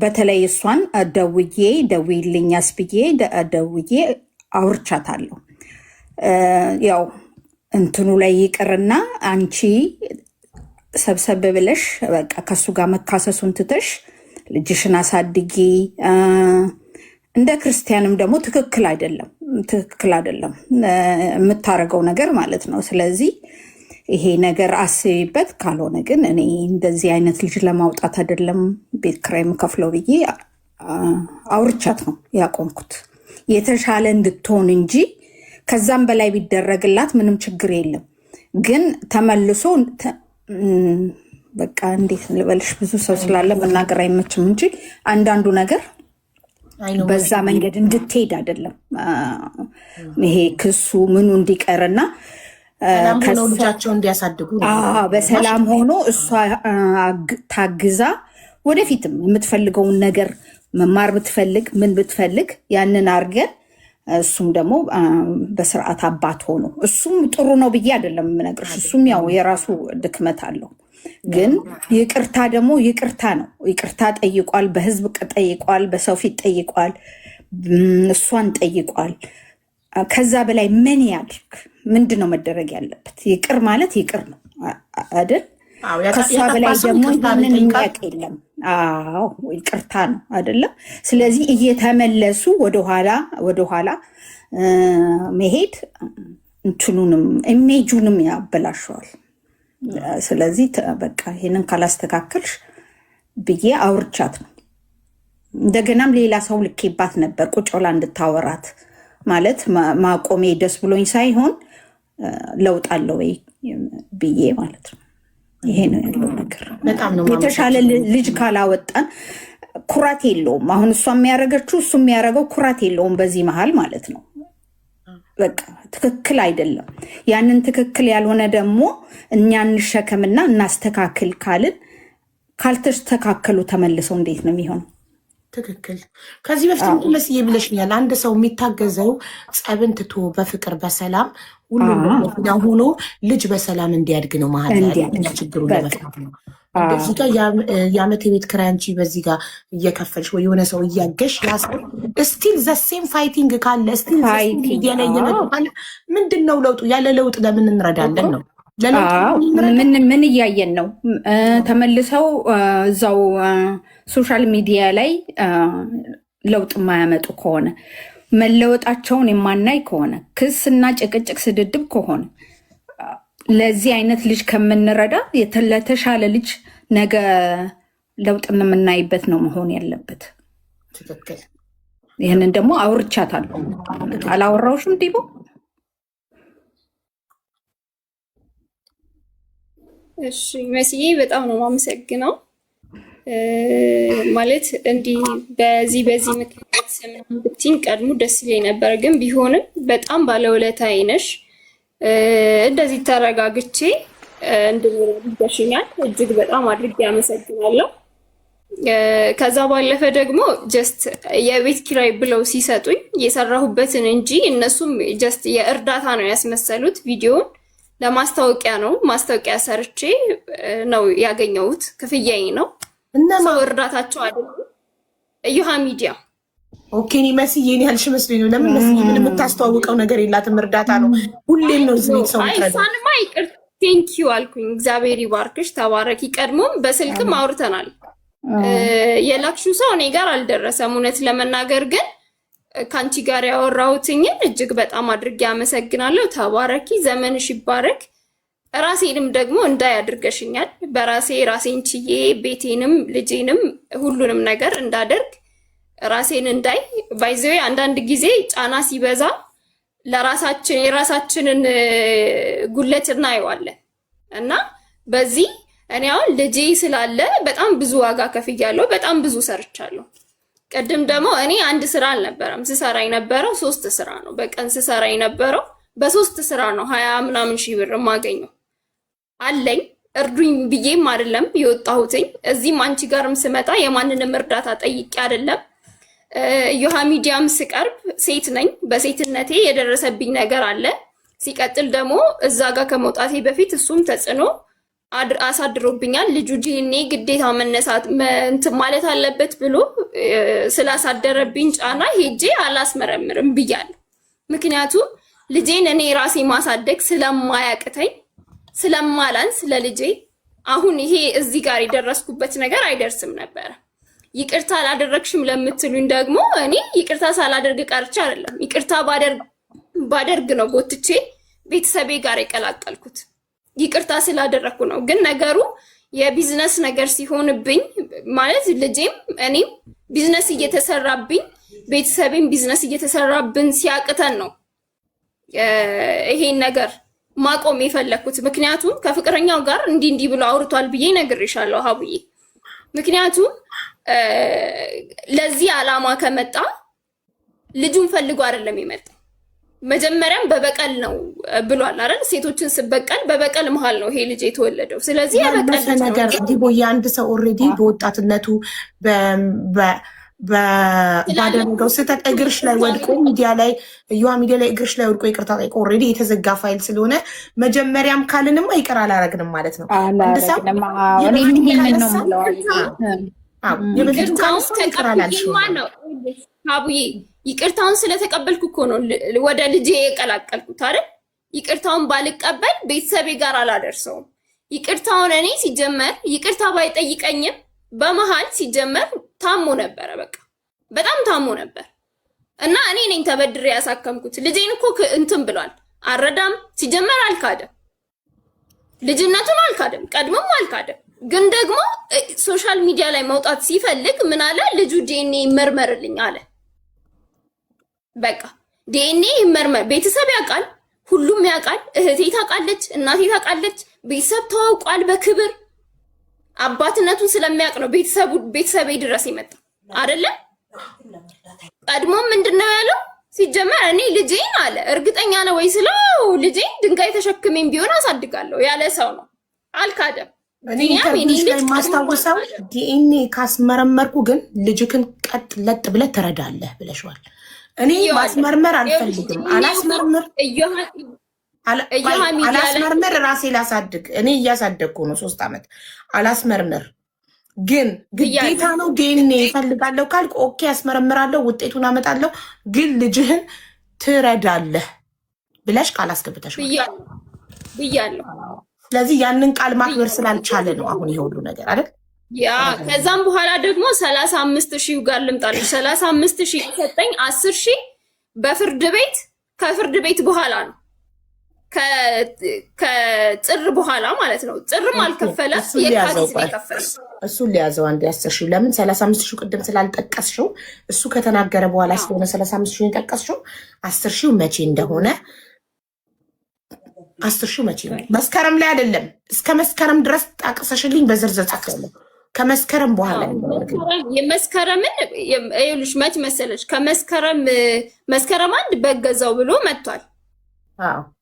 በተለይ እሷን ደውይልኝ አስብዬ ደውዬ አውርቻታለሁ። ያው እንትኑ ላይ ይቅርና አንቺ ሰብሰብ ብለሽ በቃ ከሱ ጋር መካሰሱን ትተሽ ልጅሽን አሳድጊ። እንደ ክርስቲያንም ደግሞ ትክክል አይደለም የምታረገው ነገር ማለት ነው። ስለዚህ ይሄ ነገር አስቢበት፣ ካልሆነ ግን እኔ እንደዚህ አይነት ልጅ ለማውጣት አይደለም ቤት ኪራይ የምከፍለው ብዬ አውርቻት ነው ያቆምኩት። የተሻለ እንድትሆን እንጂ ከዛም በላይ ቢደረግላት ምንም ችግር የለም። ግን ተመልሶ በቃ እንዴት ልበልሽ፣ ብዙ ሰው ስላለ መናገር አይመችም እንጂ አንዳንዱ ነገር በዛ መንገድ እንድትሄድ አይደለም ይሄ ክሱ ምኑ እንዲቀርና ልጃቸው እንዲያሳድጉ በሰላም ሆኖ እሷ ታግዛ ወደፊትም የምትፈልገውን ነገር መማር ብትፈልግ ምን ብትፈልግ ያንን አድርገን እሱም ደግሞ በስርዓት አባት ሆኖ እሱም ጥሩ ነው ብዬ አይደለም የምነግርሽ። እሱም ያው የራሱ ድክመት አለው። ግን ይቅርታ ደግሞ ይቅርታ ነው። ይቅርታ ጠይቋል፣ በህዝብ ጠይቋል፣ በሰው ፊት ጠይቋል፣ እሷን ጠይቋል። ከዛ በላይ ምን ያድርግ? ምንድን ነው መደረግ ያለበት? ይቅር ማለት ይቅር ነው አይደል? ከሷ በላይ ደግሞ ይህንን የሚያውቅ የለም። አዎ ይቅርታ ነው አይደለም? ስለዚህ እየተመለሱ ወደኋላ መሄድ እንትኑንም ኢሜጁንም ያበላሸዋል። ስለዚህ በቃ ይህንን ካላስተካከልሽ ብዬ አውርቻት ነው። እንደገናም ሌላ ሰው ልኬባት ነበር ቁጭ ብላ እንድታወራት ማለት ማቆሜ ደስ ብሎኝ ሳይሆን ለውጥ አለው ወይ ብዬ ማለት ነው። ይሄ ነው ያለው ነገር። የተሻለ ልጅ ካላወጣን ኩራት የለውም። አሁን እሷ የሚያደርገችው እሱ የሚያደርገው ኩራት የለውም በዚህ መሀል ማለት ነው። በቃ ትክክል አይደለም። ያንን ትክክል ያልሆነ ደግሞ እኛ እንሸከምና እናስተካክል ካልን ካልተስተካከሉ ተመልሰው እንዴት ነው የሚሆነው? ትክክል። ከዚህ በፊት መስዬ ብለሽኛል። አንድ ሰው የሚታገዘው ጸብን ትቶ በፍቅር በሰላም ሁሉም ሆኖ ልጅ በሰላም እንዲያድግ ነው። መሀል ችግሩ ለመፍታት ነው። እንደዚህ ጋር የዓመት የቤት ኪራይ አንቺ በዚህ ጋር እየከፈልሽ ወይ የሆነ ሰው እያገሽ ስቲል ዘሴም ፋይቲንግ ካለ ስቲል ምንድን ነው ለውጡ? ያለ ለውጥ ለምን እንረዳለን ነው? ምን እያየን ነው? ተመልሰው እዛው ሶሻል ሚዲያ ላይ ለውጥ የማያመጡ ከሆነ መለወጣቸውን የማናይ ከሆነ ክስና ጭቅጭቅ ስድድብ ከሆነ ለዚህ አይነት ልጅ ከምንረዳ ለተሻለ ልጅ ነገ ለውጥ የምናይበት ነው መሆን ያለበት። ትክክል። ይህንን ደግሞ አውርቻታለሁ። አላወራሁሽም ዲቦ? እሺ መስዬ በጣም ነው የማመሰግነው። ማለት እንዲህ በዚህ ምክንያት ሰምተን ብትይኝ ቀድሞ ደስ ይለኝ ነበር፣ ግን ቢሆንም በጣም ባለውለታዬ ነሽ። እንደዚህ ተረጋግቼ እንድኖር አድርገሽኛል። እጅግ በጣም አድርጌ አመሰግናለሁ። ከዛ ባለፈ ደግሞ ጀስት የቤት ኪራይ ብለው ሲሰጡኝ የሰራሁበትን እንጂ እነሱም ጀስት የእርዳታ ነው ያስመሰሉት። ቪዲዮን ለማስታወቂያ ነው ማስታወቂያ ሰርቼ ነው ያገኘሁት። ክፍያዬ ነው ሰው እርዳታቸው አይደለም። እዩሃ ሚዲያ ኦኬ። እኔ መስዬ እኔ ያልሽ መስሎኝ ነው። ለምን መስዬ ምን የምታስተዋውቀው ነገር የላትም። እርዳታ ነው ሁሌም ነው እዚህ ሰው ይጥራል። አይሳንማ ይቅር ቴንክ ዩ አልኩኝ። እግዚአብሔር ይባርክሽ፣ ተባረኪ። ቀድሞም በስልክም አውርተናል። የላክሽው ሰው እኔ ጋር አልደረሰም። እውነት ለመናገር ግን ከአንቺ ጋር ያወራሁትኝን እጅግ በጣም አድርጌ አመሰግናለሁ። ተባረኪ፣ ዘመንሽ ይባረክ። ራሴንም ደግሞ እንዳይ አድርገሽኛል። በራሴ ራሴን ችዬ ቤቴንም ልጄንም ሁሉንም ነገር እንዳደርግ ራሴን እንዳይ ባይዘው አንዳንድ ጊዜ ጫና ሲበዛ ለራሳችን የራሳችንን ጉለት እናየዋለን እና በዚህ እኔ አሁን ልጄ ስላለ በጣም ብዙ ዋጋ ከፍያለሁ። በጣም ብዙ ሰርቻለሁ። ቀደም ደግሞ እኔ አንድ ስራ አልነበረም ስሰራ የነበረው 3 ስራ ነው። በቀን ስሰራ የነበረው በ3 ስራ ነው 20 ምናምን ሺህ ብር ማገኘው አለኝ። እርዱኝ ብዬም አይደለም የወጣሁትኝ። እዚህም አንቺ ጋርም ስመጣ የማንንም እርዳታ ጠይቄ አይደለም። ዮሃ ሚዲያም ስቀርብ ሴት ነኝ። በሴትነቴ የደረሰብኝ ነገር አለ። ሲቀጥል ደግሞ እዛ ጋር ከመውጣቴ በፊት እሱም ተጽዕኖ አሳድሮብኛል። ልጁ ጂኔ ግዴታ መነሳት እንትን ማለት አለበት ብሎ ስላሳደረብኝ ጫና ሄጄ አላስመረምርም ብያለሁ። ምክንያቱም ልጄን እኔ ራሴ ማሳደግ ስለማያቅተኝ ስለማላንስ ለልጄ አሁን ይሄ እዚህ ጋር የደረስኩበት ነገር አይደርስም ነበረ። ይቅርታ አላደረግሽም ለምትሉኝ ደግሞ እኔ ይቅርታ ሳላደርግ ቀርቼ አይደለም። ይቅርታ ባደርግ ነው ጎትቼ ቤተሰቤ ጋር የቀላቀልኩት። ይቅርታ ስላደረግኩ ነው። ግን ነገሩ የቢዝነስ ነገር ሲሆንብኝ ማለት ልጄም እኔም ቢዝነስ እየተሰራብኝ ቤተሰቤም ቢዝነስ እየተሰራብን ሲያቅተን ነው ይሄን ነገር ማቆም የፈለኩት። ምክንያቱም ከፍቅረኛው ጋር እንዲህ ብሎ አውርቷል ብዬ ነግሬሻለሁ ሀቡዬ። ምክንያቱም ለዚህ ዓላማ ከመጣ ልጁን ፈልጎ አይደለም የመጣው። መጀመሪያም በበቀል ነው ብሏል አይደል? ሴቶችን ስበቀል በበቀል መሀል ነው ይሄ ልጅ የተወለደው። ስለዚህ የበቀል ነገር ዲቦ የአንድ ሰው ኦልሬዲ በወጣትነቱ ባደረገው ስህተት እግርሽ ላይ ወድቆ ሚዲያ ላይ እግርሽ ላይ ወድቆ ይቅርታ ጠይቆ ኦልሬዲ የተዘጋ ፋይል ስለሆነ መጀመሪያም ካልንማ ይቅር አላረግንም ማለት ነው። አቡዬ ይቅርታውን ስለተቀበልኩ እኮ ነው ወደ ልጄ የቀላቀልኩት አይደል? ይቅርታውን ባልቀበል ቤተሰቤ ጋር አላደርሰውም። ይቅርታውን እኔ ሲጀመር ይቅርታ ባይጠይቀኝም በመሀል ሲጀመር ታሞ ነበረ። በቃ በጣም ታሞ ነበር እና እኔ ነኝ ተበድሬ ያሳከምኩት። ልጄን እኮ እንትን ብሏል። አረዳም ሲጀመር አልካደም፣ ልጅነቱን አልካደም፣ ቀድሞም አልካደም። ግን ደግሞ ሶሻል ሚዲያ ላይ መውጣት ሲፈልግ ምን አለ? ልጁ ዲኤንኤ ይመርመርልኝ አለ። በቃ ዲኤንኤ ይመርመር። ቤተሰብ ያውቃል፣ ሁሉም ያውቃል። እህቴ ታውቃለች፣ እናቴ ታውቃለች። ቤተሰብ ተዋውቋል በክብር አባትነቱን ስለሚያውቅ ነው ቤተሰቤ ድረስ የመጣ አይደለም። ቀድሞም ምንድነው ያለው? ሲጀመር እኔ ልጄን አለ እርግጠኛ ነው ወይ ስለው ልጄን ድንጋይ ተሸክሜም ቢሆን አሳድጋለሁ ያለ ሰው ነው። አልካደም። ማስታወሰው ዲኤንኤ ካስመረመርኩ ግን ልጅክን ቀጥ ለጥ ብለህ ትረዳለህ ብለሽዋል። እኔ ማስመርመር አልፈልግም። አላስመርምር ራሴ ላሳድግ። እኔ እያሳደግኩ ነው 3 ዓመት። አላስመርምር ግን ግዴታ ነው ዲኤንኤ ይፈልጋለሁ ካልክ ኦኬ አስመረምራለሁ፣ ውጤቱን አመጣለሁ። ግን ልጅህን ትረዳለህ ብለሽ ቃል አስገብተሽዋል ብያለሁ። ስለዚህ ያንን ቃል ማክበር ስላልቻለ ነው አሁን ይሄ ሁሉ ነገር አይደል? ያ ከዛም በኋላ ደግሞ 35,000 ጋር ልምጣልሽ። 35,000 ሰጠኝ። 10,000 በፍርድ ቤት ከፍርድ ቤት በኋላ ነው ከጥር በኋላ ማለት ነው። ጥርም አልከፈለ የካቲት ነው የከፈለ። እሱን ሊያዘው አንድ 10,000 ለምን 35,000 ቅድም ስላልጠቀስሽው እሱ ከተናገረ በኋላ ስለሆነ 35,000 የጠቀስሽው 10,000 መቼ እንደሆነ 10,000 መቼ ነው? መስከረም ላይ አይደለም፣ እስከ መስከረም ድረስ ጠቅሰሽልኝ በዝርዝር ጽፌያለሁ። ከመስከረም በኋላ የመስከረምን ይኸውልሽ መች መሰለሽ? መስከረም 1 በገዛው ብሎ መጥቷል።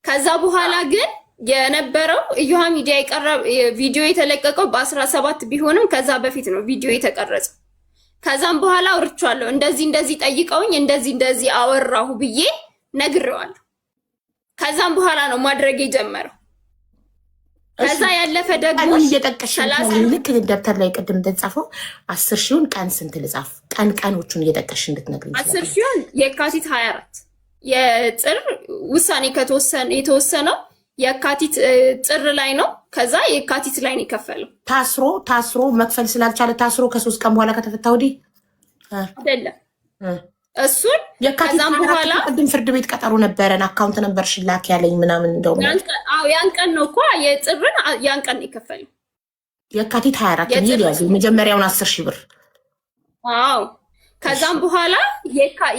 ከዛ በኋላ ግን የነበረው እዮሃ ሚዲያ የቀረበ ቪዲዮ የተለቀቀው በ17 ቢሆንም ከዛ በፊት ነው ቪዲዮ የተቀረጸው። ከዛም በኋላ አውርቻለሁ። እንደዚህ ጠይቀውኝ እንደዚህ አወራሁ ብዬ ነግሬዋለሁ። ከዛም በኋላ ነው ማድረግ የጀመረው። ከዛ ያለፈ ደግሞ ልክ ደብተር ላይ ቅድም እንደተጻፈው 10,000 ቀን ስንት ልጻፍ? ቀኖቹን እየጠቀሽ እንድትነግሪኝ። 10,000 የካቲት 24 የጥር ውሳኔ የተወሰነው የካቲት ጥር ላይ ነው። ከዛ የካቲት ላይ ነው የከፈለው። ታስሮ መክፈል ስላልቻለ ታስሮ ከ3 ቀን በኋላ ከተፈታ ወዲህ አይደለም እሱን ከዛም በኋላ ቅድም ፍርድ ቤት ቀጠሮ ነበረን። አካውንት ነበር ሽላክ ያለኝ ምናምን እንደው ያን ቀን ነው እኮ የጥርን ያን ቀን የከፈለው የካቲት 24 ነው የመጀመሪያውን 10,000 ብር። አዎ ከዛም በኋላ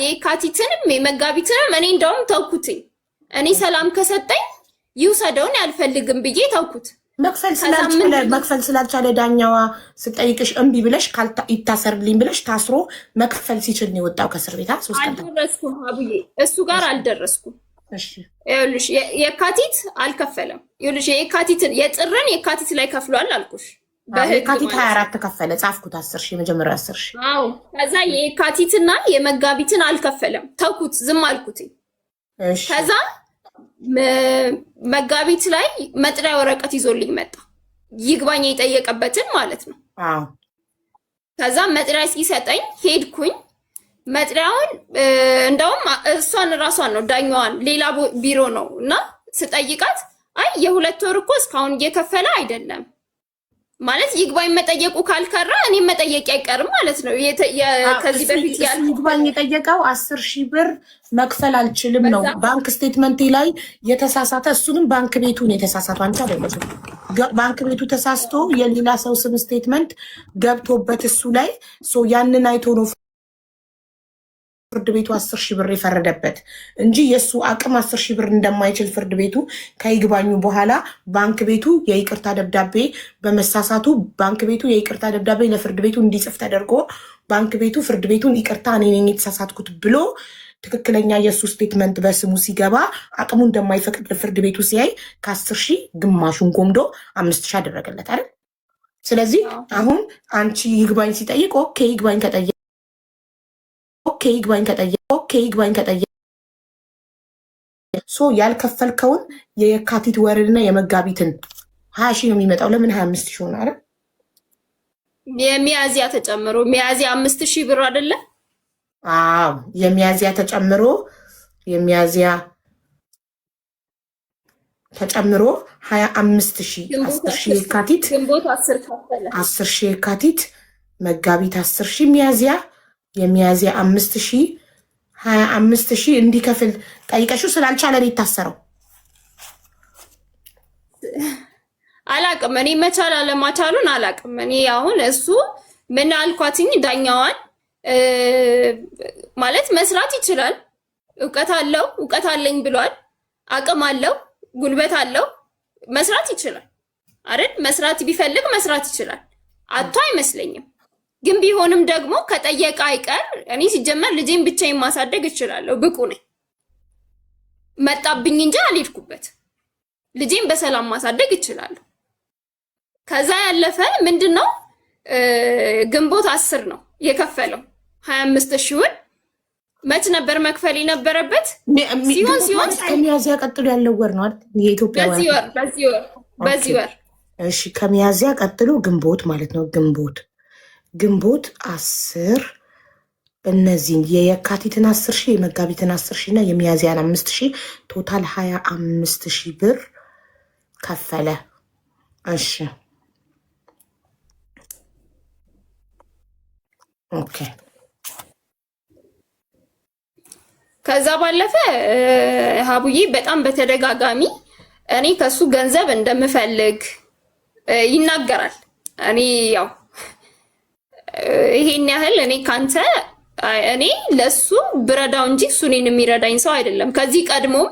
የካቲትንም የመጋቢትንም እኔ እንደውም ተውኩትኝ። እኔ ሰላም ከሰጠኝ ይውሰደውን ያልፈልግም ብዬ ተውኩት። መክፈል ስላልቻለ ዳኛዋ ስጠይቅሽ እምቢ ብለሽ ይታሰርልኝ ብለሽ ታስሮ መክፈል ሲችል ነው የወጣው ከእስር ቤት። አልደረስኩም አቡዬ፣ እሱ ጋር አልደረስኩም። ይኸውልሽ የካቲት አልከፈለም። ይኸውልሽ የጥርን የካቲት ላይ ከፍሏል አልኩሽ። የካቲት 24 ተከፈለ። ጻፍኩት 10,000 የመጀመሪያ 10,000። አዎ ከዛ የካቲትና የመጋቢትን አልከፈለም። ተውኩት፣ ዝም አልኩት። ከዛ መጋቢት ላይ መጥሪያ ወረቀት ይዞልኝ መጣ። ይግባኝ የጠየቀበትን ማለት ነው። ከዛ መጥሪያ ሲሰጠኝ ሄድኩኝ። መጥሪያውን እንደውም ራሷን ነው ዳኛዋን፣ ሌላ ቢሮ ነው እና ስጠይቃት አይ የ2 ወር እኮ እስካሁን እየከፈለ አይደለም ማለት ይግባኝ መጠየቁ ካልከራ እኔ መጠየቅ አይቀርም ማለት ነው። ከዚህ በፊት ይግባኝ የጠየቀው 10,000 ብር መክፈል አልችልም ነው ባንክ ስቴትመንቴ ላይ የተሳሳተ። እሱንም ባንክ ቤቱን የተሳሳተ አንተ አይደለም፣ ባንክ ቤቱ ተሳስቶ የሌላ ሰው ስም ስቴትመንት ገብቶበት እሱ ላይ ያንን አይቶ ነው ፍርድ ቤቱ 10,000 ብር የፈረደበት እንጂ የእሱ አቅም 10,000 ብር እንደማይችል ፍርድ ቤቱ ከይግባኙ በኋላ ባንክ ቤቱ የይቅርታ ደብዳቤ በመሳሳቱ ባንክ ቤቱ የይቅርታ ደብዳቤ ለፍርድ ቤቱ እንዲጽፍ ተደርጎ ባንክ ቤቱ ፍርድ ቤቱን ይቅርታ እኔ ነኝ የተሳሳትኩት ብሎ ትክክለኛ የእሱ ስቴትመንት በስሙ ሲገባ አቅሙ እንደማይፈቅድ ፍርድ ቤቱ ሲያይ ከ10,000 ግማሹን ጎምዶ 5,000 አደረገለት አይደል? ስለዚህ አሁን አንቺ ይግባኝ ሲጠይቅ ኦኬ ይግባኝ ከጠየቅ ሶ ያልከፈልከውን የየካቲት ወርንና የመጋቢትን 20,000 ነው የሚመጣው። ለምን 25,000 ሆነ አይደል? የሚያዚያ ተጨምሮ ሚያዚያ 5,000 ብር አይደለ? አዎ የሚያዚያ ተጨምሮ የሚያዚያ ተጨምሮ 25,000 10,000 የካቲት ግንቦት 10 ከፈለ 10,000 የካቲት መጋቢት 10,000 ሚያዚያ የሚያዚያ 5,000 25,000 እንዲከፍል ጠይቀሽው ስላልቻለ ነው የታሰረው። አላቅም እኔ መቻል አለማቻሉን አላቅም። እኔ አሁን እሱ ምን አልኳትኝ ዳኛዋን ማለት መስራት ይችላል፣ እውቀት አለኝ ብሏል፣ አቅም አለው፣ ጉልበት አለው፣ መስራት ይችላል አይደል? መስራት ቢፈልግ መስራት ይችላል። አቶ አይመስለኝም። ግን ቢሆንም ደግሞ ከጠየቀ አይቀር እኔ ሲጀመር ልጄን ብቻዬን ማሳደግ እችላለሁ፣ ብቁ ነኝ። መጣብኝ እንጂ አልሄድኩበት። ልጄን በሰላም ማሳደግ እችላለሁ። ከዛ ያለፈ ምንድነው ግንቦት 10 ነው የከፈለው 25,000 መች ነበር መክፈል የነበረበት? ሲሆን ከሚያዚያ ቀጥሎ ያለው ወር ነው አይደል? የኢትዮጵያ በዚህ ወር እሺ፣ ከሚያዚያ ቀጥሎ ግንቦት ማለት ነው። ግንቦት 10 እነዚህን የየካቲትን 10,000 የመጋቢትን 10,000 እና የሚያዚያን 5,000 ቶታል 25,000 ብር ከፈለ። እሺ ኦኬ። ከዛ ባለፈ ሀቡዬ በጣም በተደጋጋሚ እኔ ከሱ ገንዘብ እንደምፈልግ ይናገራል። እኔ ያው ይሄን ያህል እኔ ካንተ እኔ ለሱ ብረዳው እንጂ እሱ እኔን የሚረዳኝ ሰው አይደለም። ከዚህ ቀድሞም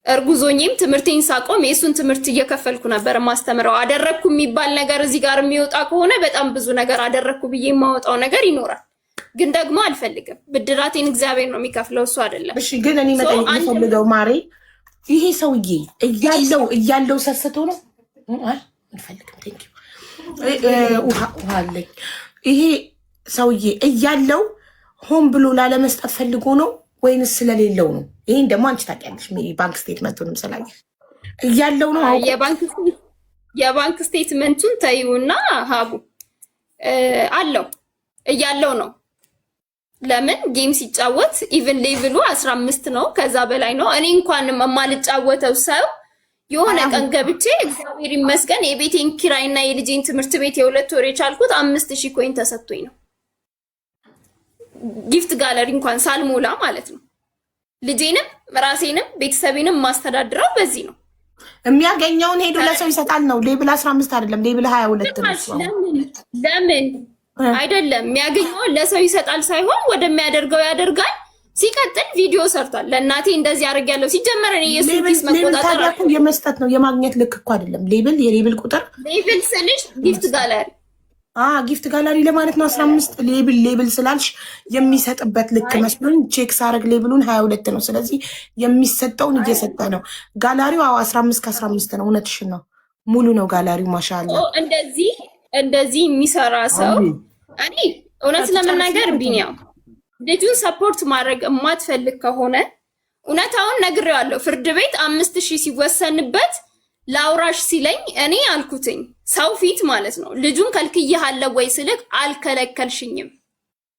እርጉዞኝም ትምህርቴን ሳቆም የእሱን ትምህርት እየከፈልኩ ነበር ማስተምረው። አደረግኩ የሚባል ነገር እዚህ ጋር የሚወጣ ከሆነ በጣም ብዙ ነገር አደረግኩ ብዬ የማወጣው ነገር ይኖራል። ግን ደግሞ አልፈልግም። ብድራቴን እግዚአብሔር ነው የሚከፍለው፣ እሱ አይደለም። እሺ ግን እኔ መጠየቅ የምፈልገው ማሬ፣ ይሄ ሰውዬ እያለው ሰስቶ ነው አልፈልግም። ቴንኪው ውሃ አለኝ። ይሄ ሰውዬ እያለው ሆን ብሎ ላለመስጠት ፈልጎ ነው ወይንስ ስለሌለው ነው? ይሄን ደግሞ አንቺ ታውቂያለሽ። ባንክ ስቴትመንቱንም ስላየ እያለው ነው። የባንክ ስቴትመንቱን ተይውና ሀቡ አለው እያለው ነው። ለምን ጌም ሲጫወት ኢቭን ሌቭሉ 15 ነው፣ ከዛ በላይ ነው። እኔ እንኳን የማልጫወተው ሰው የሆነ ቀን ገብቼ እግዚአብሔር ይመስገን የቤቴን ኪራይና የልጄን ትምህርት ቤት የ2 ወር የቻልኩት 5,000 ኮይን ተሰጥቶኝ ነው። ጊፍት ጋለሪ እንኳን ሳልሞላ ማለት ነው። ልጄንም ራሴንም ቤተሰቤንም ማስተዳድረው በዚህ ነው። የሚያገኘውን ሄዶ ለሰው ይሰጣል ነው። ሌብል 15 አይደለም፣ ሌብል 22 ነው። ለምን አይደለም የሚያገኘውን ለሰው ይሰጣል ሳይሆን ወደሚያደርገው ያደርጋል። ሲቀጥል ቪዲዮ ሰርቷል። ለእናቴ እንደዚህ አድርጌያለሁ። ሲጀመር እኔ የሱስ መቆጣጠር የመስጠት ነው የማግኘት ልክ እኮ አይደለም። ሌብል የሌብል ቁጥር ሌብል ስልሽ ጊፍት ጋለሪ ጊፍት ጋላሪ ለማለት ነው። 15 ሌብል ስላልሽ የሚሰጥበት ልክ መስሎኝ ቼክ ሳረግ ሌብሉን 22 ነው። ስለዚህ የሚሰጠውን እየሰጠ ነው። ጋላሪው 15 ከ15 ነው። እውነትሽን ነው። ሙሉ ነው ጋላሪው። ማሻአላ እንደዚህ የሚሰራ ሰው እኔ እውነት ለመናገር ቢኒያም ልጁን ሰፖርት ማድረግ የማትፈልግ ከሆነ እውነታውን ነግሬዋለሁ። ፍርድ ቤት 5,000 ሲወሰንበት ላውራሽ ሲለኝ እኔ አልኩትኝ ሰው ፊት ማለት ነው። ልጁን ከልክዬሃለሁ ወይ ስልክ አልከለከልሽኝም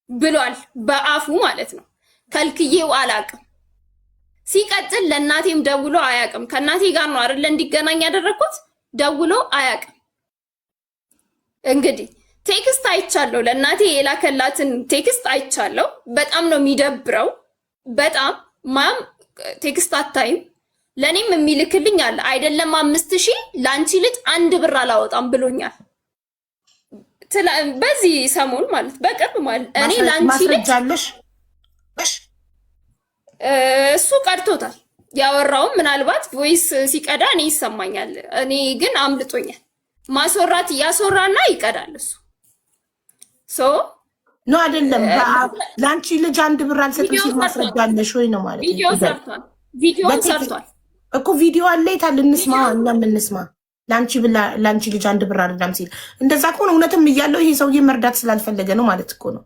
ብሏል፣ በአፉ ማለት ነው። ከልክዬው አላቅም። ሲቀጥል ለእናቴም ደውሎ አያቅም። ከእናቴ ጋር ነው አይደለ እንዲገናኝ ያደረኩት። ደውሎ አያቅም። እንግዲህ ቴክስት አይቻለሁ፣ ለእናቴ የላከላትን ቴክስት አይቻለሁ። በጣም ነው የሚደብረው። በጣም ማም ቴክስት አታይም ለኔም የሚልክልኝ አለ አይደለም 5,000 ላንቺ ልጅ 1 ብር አላወጣም ብሎኛል። በዚህ ሰሞን ማለት በቅርብ ማለት እኔ ላንቺ ልጅ እሱ ቀድቶታል። ያወራውም ምናልባት ቮይስ ሲቀዳ እኔ ይሰማኛል። እኔ ግን አምልጦኛል። ማስወራት እያስወራና ይቀዳል እሱ ኖ አይደለም። ለአንቺ ልጅ 1 ብር አልሰጥም ሲል ማስረጃ አለሽ ወይ ነው ማለት? ቪዲዮን ሰርቷል እኮ ቪዲዮ አለ። የታል እንስማ፣ እኛም እንስማ። ለአንቺ ልጅ 1 ብር አይደለም ሲል እንደዛ ከሆነ እውነትም እያለው ይሄ ሰውዬ መርዳት ስላልፈለገ ነው ማለት እኮ ነው።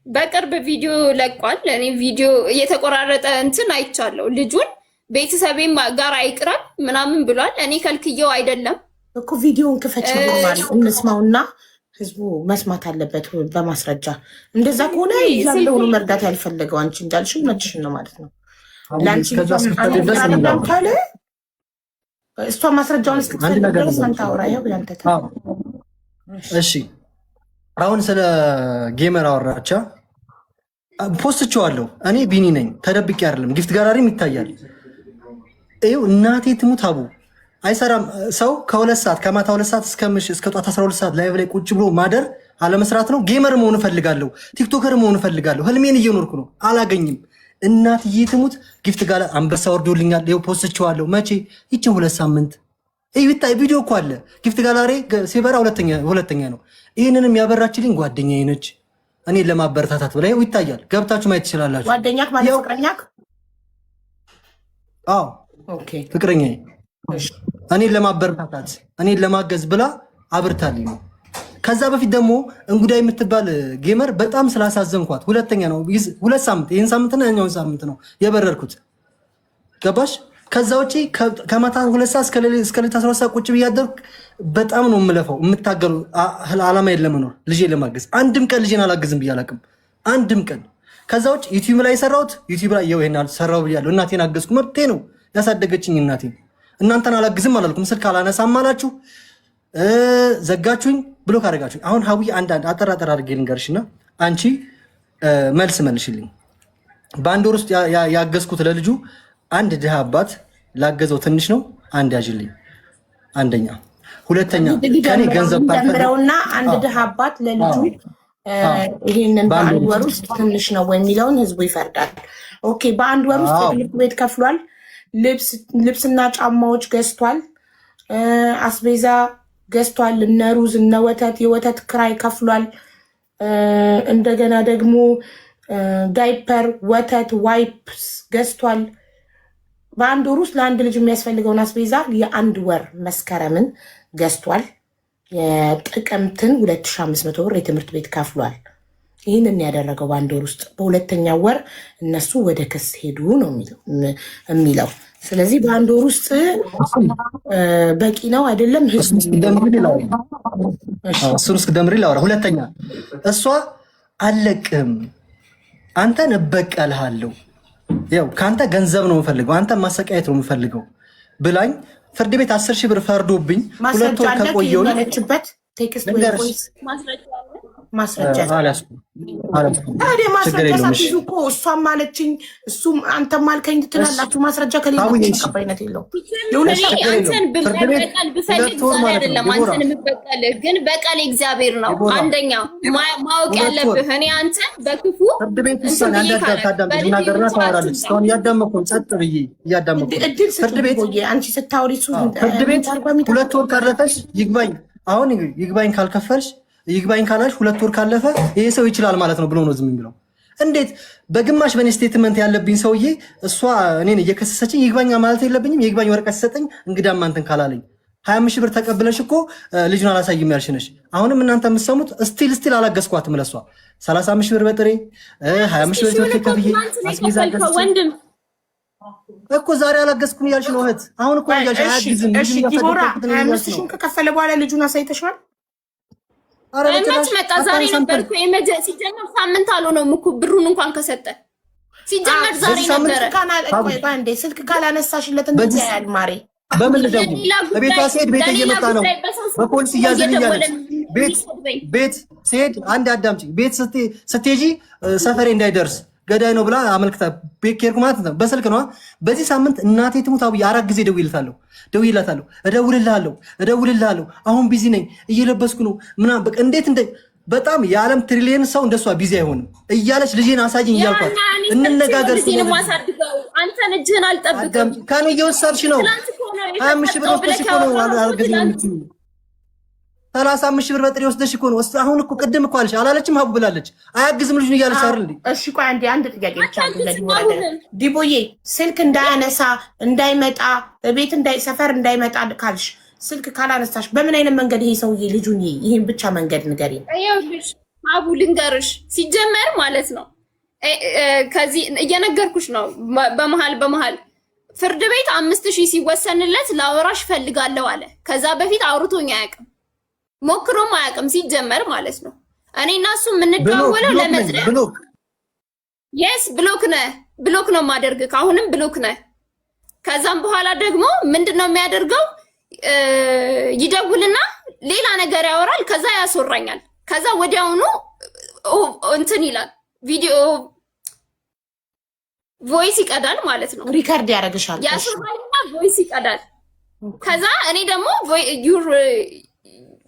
በቅርብ ቪዲዮ ለቋል። እኔ ቪዲዮ እየተቆራረጠ እንትን አይቻለሁ። ልጁን ቤተሰቤም ጋር አይቅራል ምናምን ብሏል። እኔ ከልክየው አይደለም እኮ ቪዲዮውን ክፈች ማለት እንስማውና ህዝቡ መስማት አለበት በማስረጃ። እንደዛ ከሆነ ያለው ነው መርዳት ያልፈለገው። አንቺ እንዳልሽው መችሽን ነው ማለት ነው። ለአንቺ ካለ እሷ ማስረጃውን እስክትፈልግ ድረስ አንተ አውራ። ያው ያንተ እሺ። አሁን ስለ ጌመር አወራቻ ፖስትቼዋለሁ። እኔ ቢኒ ነኝ፣ ተደብቄ አይደለም። ጊፍት ጋራሪም ይታያል። ይኸው እናቴ ትሙት አቡ አይሰራም። ሰው ከ2 ሰዓት ከማታ 2 ሰዓት እስከ ጧት 12 ሰዓት ላይቭ ላይ ቁጭ ብሎ ማደር አለመስራት ነው። ጌመር መሆን እፈልጋለሁ፣ ቲክቶከር መሆን እፈልጋለሁ። ህልሜን እየኖርኩ ነው፣ አላገኝም። እናትዬ ትሙት ጊፍት ጋር አንበሳ ወርዶልኛል። ይኸው ፖስትቼዋለሁ። መቼ ይችን 2 ሳምንት ይታይ ቪዲዮ እኮ አለ። ጊፍት ጋላሪ ሲበራ ሁለተኛ ነው። ይህንንም ያበራችልኝ ጓደኛዬ ነች። እኔን ለማበረታታት ብላ ይታያል። ገብታችሁ ማየት ትችላላችሁ። ጓደኛክ ማለት ፍቅረኛክ? አዎ ኦኬ፣ ፍቅረኛዬ እኔን ለማበረታታት እኔን ለማገዝ ብላ አብርታልኝ ነው። ከዛ በፊት ደግሞ እንጉዳይ የምትባል ጌመር በጣም ስላሳዘንኳት ሁለተኛ ነው 2 ሳምንት ይህን ሳምንትና ያኛውን ሳምንት ነው የበረርኩት። ገባሽ? ከዛ ውጪ ከማታ 2 ሰዓት እስከ ሌሊት 12 ሰዓት ቁጭ ብያደርግ በጣም ነው የምለፈው የምታገሉ ዓላማ ለመኖር ልጄ ለማገዝ። አንድም ቀን ልጄን አላግዝም ብዬ አላውቅም፣ አንድም ቀን። ከዛ ውጪ ዩቲዩብ ላይ የሰራሁት ዩቲዩብ ላይ ይሄን ሰራው ብያለሁ። እናቴን አገዝኩ፣ መብቴ ነው። ያሳደገችኝ እናቴን። እናንተን አላግዝም አላልኩም። ስልክ አላነሳም አላችሁ፣ ዘጋችሁኝ፣ ብሎክ አደረጋችሁኝ። አሁን ሀዊ አንዳንድ አጠራጠር አድርጌ ልንገርሽና አንቺ መልስ መልሽልኝ። በአንድ ወር ውስጥ ያገዝኩት ለልጁ አንድ ድሃ አባት ላገዘው ትንሽ ነው። አንድ ያዥልኝ። አንደኛ። ሁለተኛ ከኔ ገንዘብ ታልፈረውና አንድ ድሃ አባት ለልጁ ይሄንን በአንድ ወር ውስጥ ትንሽ ነው የሚለውን ህዝቡ ይፈርዳል። ኦኬ፣ በአንድ ወር ውስጥ ትምህርት ቤት ከፍሏል፣ ልብስና ጫማዎች ገዝቷል፣ አስቤዛ ገዝቷል፣ እነ ሩዝ እነ ወተት የወተት ክራይ ከፍሏል። እንደገና ደግሞ ዳይፐር፣ ወተት፣ ዋይፕስ ገዝቷል። በአንድ ወር ውስጥ ለአንድ ልጅ የሚያስፈልገውን አስቤዛ የ1 ወር መስከረምን ገዝቷል። የጥቅምትን 2500 ብር የትምህርት ቤት ከፍሏል። ይህንን ያደረገው በአንድ ወር ውስጥ። በሁለተኛው ወር እነሱ ወደ ክስ ሄዱ ነው የሚለው። ስለዚህ በአንድ ወር ውስጥ በቂ ነው አይደለም? እሱን እስክደምሪ ላውራ። ሁለተኛ እሷ አለቅም አንተን እበቀልሃለሁ፣ ያው ከአንተ ገንዘብ ነው የምፈልገው፣ አንተ ማሰቃየት ነው የምፈልገው ብላኝ ፍርድ ቤት 10,000 ብር ፈርዶብኝ 2 ወር ከቆየሁ ማስረጃ ሳትይዙ እኮ እሷም ማለችኝ እሱም አንተም አልከኝ ትላላችሁ። ማስረጃ ከሌላችሁ ተቀባይነት የለውም። አንተን ብበቀል ብፈልግ ዛሬ አይደለም አንተን የምበቀልህ፣ ግን በቀል እግዚአብሔር ነው። አንደኛ ማወቅ ያለብህ እኔ አንተን በክፉ ፍርድ ቤት ውሳኔ አንዳንድ ታወራለች። እስካሁን እያዳመኩኝ ጸጥ ብዬ እያዳመኩኝ ፍርድ ቤት አንቺ ስታወሪ ፍርድ ቤት 2 ወር ካለፈሽ ይግባኝ፣ አሁን ይግባኝ ካልከፈልሽ ይግባኝ ካላሽ 2 ወር ካለፈ ይሄ ሰው ይችላል ማለት ነው ብሎ ነው ዝም የሚለው። እንዴት በግማሽ በኔ ስቴትመንት ያለብኝ ሰውዬ እሷ እኔን እየከሰሰችኝ ይግባኝ ማለት የለብኝም? የይግባኝ ወረቀት ሲሰጠኝ እንግዳም አንተን ካላለኝ 25,000 ብር ተቀብለሽ እኮ ልጁን አላሳይም ያልሽ ነሽ። አሁንም እናንተ የምትሰሙት ስቲል አላገዝኳትም። ለሷ 35,000 ብር በጥሬ 25,000 ብር ትምህርት ከፍዬ አስቤዛ ገዝቼ እኮ ዛሬ አላገዝኩም እያልሽ ነው እህት። አሁን እኮ እያልሽ አያግዝም። እሺ ዲቦራ 25,000 ከከፈለ በኋላ ልጁን አሳይተሽዋል? መች መጣ? ዛሬ ነበር እኮ ሲጀመር ሳምንት አልሆነውም እኮ ብሩን እንኳን ከሰጠ ሲጀመር ዛሬ ነበረ። ስልክ ካላነሳሽለት እንደዚህ ያያል ማሬ። በምን ልደውል? ቤቷ ስሄድ ቤት እየመጣ ነው በፖሊስ እያዘልኛለች። ቤት ስሄድ አንድ አዳምጪ። ቤት ስትሄጂ ሰፈሬ እንዳይደርስ ገዳይ ነው ብላ አመልክታ ቤት ኬርኩ ማለት ነው። በስልክ ነዋ። በዚህ ሳምንት እናቴ ትሙት አብዬ 4 ጊዜ ደውይላታለሁ፣ እደውልልሃለሁ፣ አሁን ቢዚ ነኝ፣ እየለበስኩ ነው ምናምን። በቃ እንዴት በጣም የዓለም ትሪሊየን ሰው እንደሷ ቢዚ አይሆንም እያለች ልጄን አሳጅኝ እያልኳት እንነጋገር። አንተን እጅህን አልጠብቅም ከኔ እየወሰድሽ ነው። 25 ሺህ ብር ወስደሽ እኮ ነው አልገዛም የምትይው። 35 ሺህ ብር በጥሬ ወስደሽ እኮ ነው። አሁን እኮ ቅድም እኮ አለች አላለችም? ሀቡ ብላለች። አያግዝም ልጁን እያለች አይደል እንዴ? እሺ ቆይ አንድ ጥያቄ ብቻ ዲቦዬ፣ ስልክ እንዳያነሳ እንዳይመጣ ቤት ሰፈር እንዳይመጣ ካልሽ ስልክ ካላነሳሽ በምን አይነት መንገድ ይሄ ሰውዬ ልጁን ይሄን ብቻ መንገድ ንገሪኝ። ይኸውልሽ ሀቡ ልንገርሽ፣ ሲጀመር ማለት ነው ከዚህ እየነገርኩሽ ነው። በመሀል ፍርድ ቤት 5000 ሲወሰንለት ላወራሽ ፈልጋለሁ አለ። ከዛ በፊት አውርቶኝ አያውቅም፣ ሞክሮም አያውቅም ሲጀመር ማለት ነው። እኔ እና እሱ የምንደዋወለው ለመዝለል የስ ብሎክ ነው ማደርግ፣ አሁንም ብሎክ ነህ። ከዛም በኋላ ደግሞ ምንድነው የሚያደርገው? ይደውልና ሌላ ነገር ያወራል፣ ከዛ ያስወራኛል። ከዛ ወዲያውኑ እንትን ይላል፣ ቪዲዮ ቮይስ ይቀዳል ማለት ነው። ሪከርድ ያደርግሻል፣ ያስወራኝና ቮይስ ይቀዳል። ከዛ እኔ ደግሞ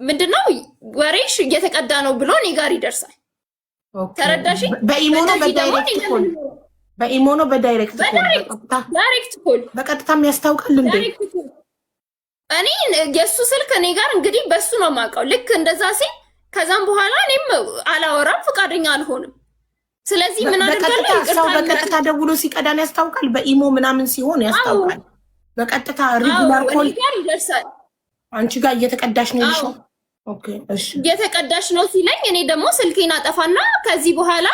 ምንድነው ወሬሽ እየተቀዳ ነው ብሎ እኔ ጋር ይደርሳል። ተረዳሽ? በኢሞ ነው በዳይሬክት ኮል በቀጥታም ያስታውቃል እንዴ? እኔ የሱ ስልክ እኔ ጋር እንግዲህ በሱ ነው የማውቀው። ልክ እንደዛ ሲል ከዛም በኋላ እኔም አላወራም፣ ፈቃደኛ አልሆንም። ስለዚህ ምን አደርጋለሁ? ሰው በቀጥታ ደውሎ ሲቀዳን ያስታውቃል። በኢሞ ምናምን ሲሆን ያስታውቃል። በቀጥታ ሪጉላር ኮል ይደርሳል። አንቺ ጋር እየተቀዳሽ ነው ይልሻል። ኦኬ እሺ፣ እየተቀዳሽ ነው ሲለኝ እኔ ደግሞ ስልኬን አጠፋና ከዚህ በኋላ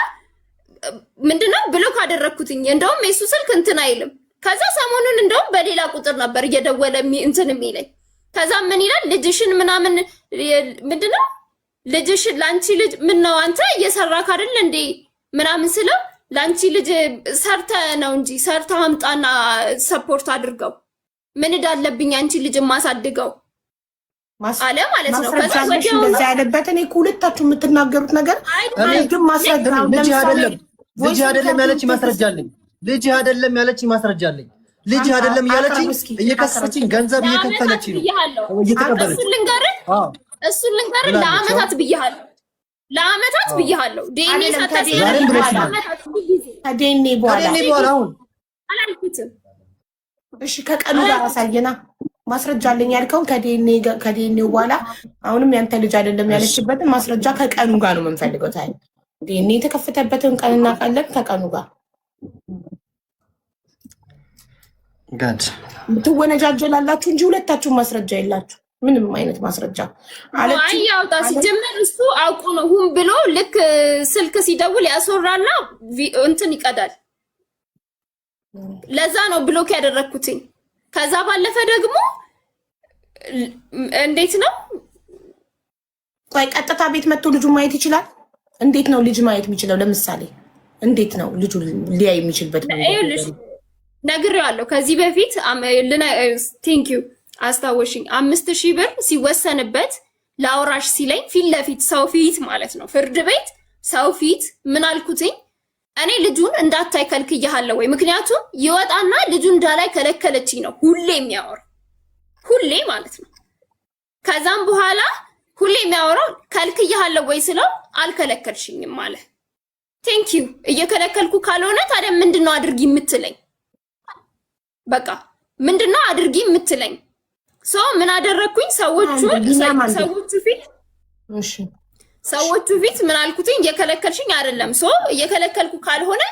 ምንድነው ብሎክ አደረኩትኝ። እንደውም የሱ ስልክ እንትን አይልም። ከዛ ሰሞኑን እንደውም በሌላ ቁጥር ነበር እየደወለ እንትን የሚለኝ። ከዛ ምን ይላል? ልጅሽን ምናምን ምንድነው ልጅሽን ላንቺ ልጅ ምን ነው አንተ እየሰራክ አይደል እንዴ ምናምን ስለው ላንቺ ልጅ ሰርተ ነው እንጂ ሰርተ አምጣና ሰፖርት አድርገው ምን እንዳለብኝ አንቺ ልጅ ማሳድገው አለ ማለት ነው። ከዛ ወዲያው እንደዛ ያለበት እኔ ሁለታችሁ የምትናገሩት ነገር ግን ማስረጃ ልጅ አይደለም ያለች ማስረጃለኝ። ልጅ አይደለም ያለች ማስረጃለኝ። ልጅ አይደለም ያለች እየከሰሰችኝ ገንዘብ እየከፈለች ነው እየተቀበለች። እሱን ልንገርህ ለአመታት ብያለሁ፣ ለአመታት ብያለሁ። ዲኤንኤ ሳታስገኝ ከዲኤንኤ በኋላ አሁን አላልኩትም። እሺ ከቀኑ ጋር አሳየና ማስረጃ አለኝ ያልከውን ከዲኤንኤ በኋላ አሁንም ያንተ ልጅ አይደለም ያለችበትን ማስረጃ ከቀኑ ጋር ነው የምንፈልገው። ታይ ዲኤንኤ የተከፈተበትን ቀን እናውቃለን። ከቀኑ ጋር ጋድ ትወነጃጀላላችሁ እንጂ ሁለታችሁ ማስረጃ የላችሁ። ምንም አይነት ማስረጃ አለች። ያውጣ ሲጀመር እሱ አውቁ ነው ሁን ብሎ ልክ ስልክ ሲደውል ያስወራና እንትን ይቀዳል። ለዛ ነው ብሎክ ያደረኩትኝ። ከዛ ባለፈ ደግሞ እንዴት ነው ቆይ ቀጥታ ቤት መጥቶ ልጁ ማየት ይችላል? እንዴት ነው ልጅ ማየት የሚችለው? ለምሳሌ እንዴት ነው ልጁ ሊያይ የሚችልበት መንገድ? ነግሬዋለሁ ከዚህ በፊት ቴንክ ዩ አስታወሽኝ። 5000 ብር ሲወሰንበት ለአውራሽ ሲለኝ ፊት ለፊት ሰው ፊት ማለት ነው ፍርድ ቤት ሰው ፊት ምን አልኩትኝ? እኔ ልጁን እንዳታይ ከልክያለሁ ወይ? ምክንያቱም ይወጣና ልጁን እንዳላይ ከለከለችኝ ነው ሁሌ የሚያወራው፣ ሁሌ ማለት ነው። ከዛም በኋላ ሁሌ የሚያወራው ከልክያለሁ ወይ ስለው አልከለከልሽኝም አለ። ቴንክ ዩ እየከለከልኩ ካልሆነ ታዲያ ምንድነው አድርጊ የምትለኝ? በቃ ምንድነው አድርጊ የምትለኝ? ሶ ምን አደረኩኝ? ሰዎቹ ፊት ምን አልኩትኝ? እየከለከልሽኝ አይደለም። ሶ እየከለከልኩ ካልሆነ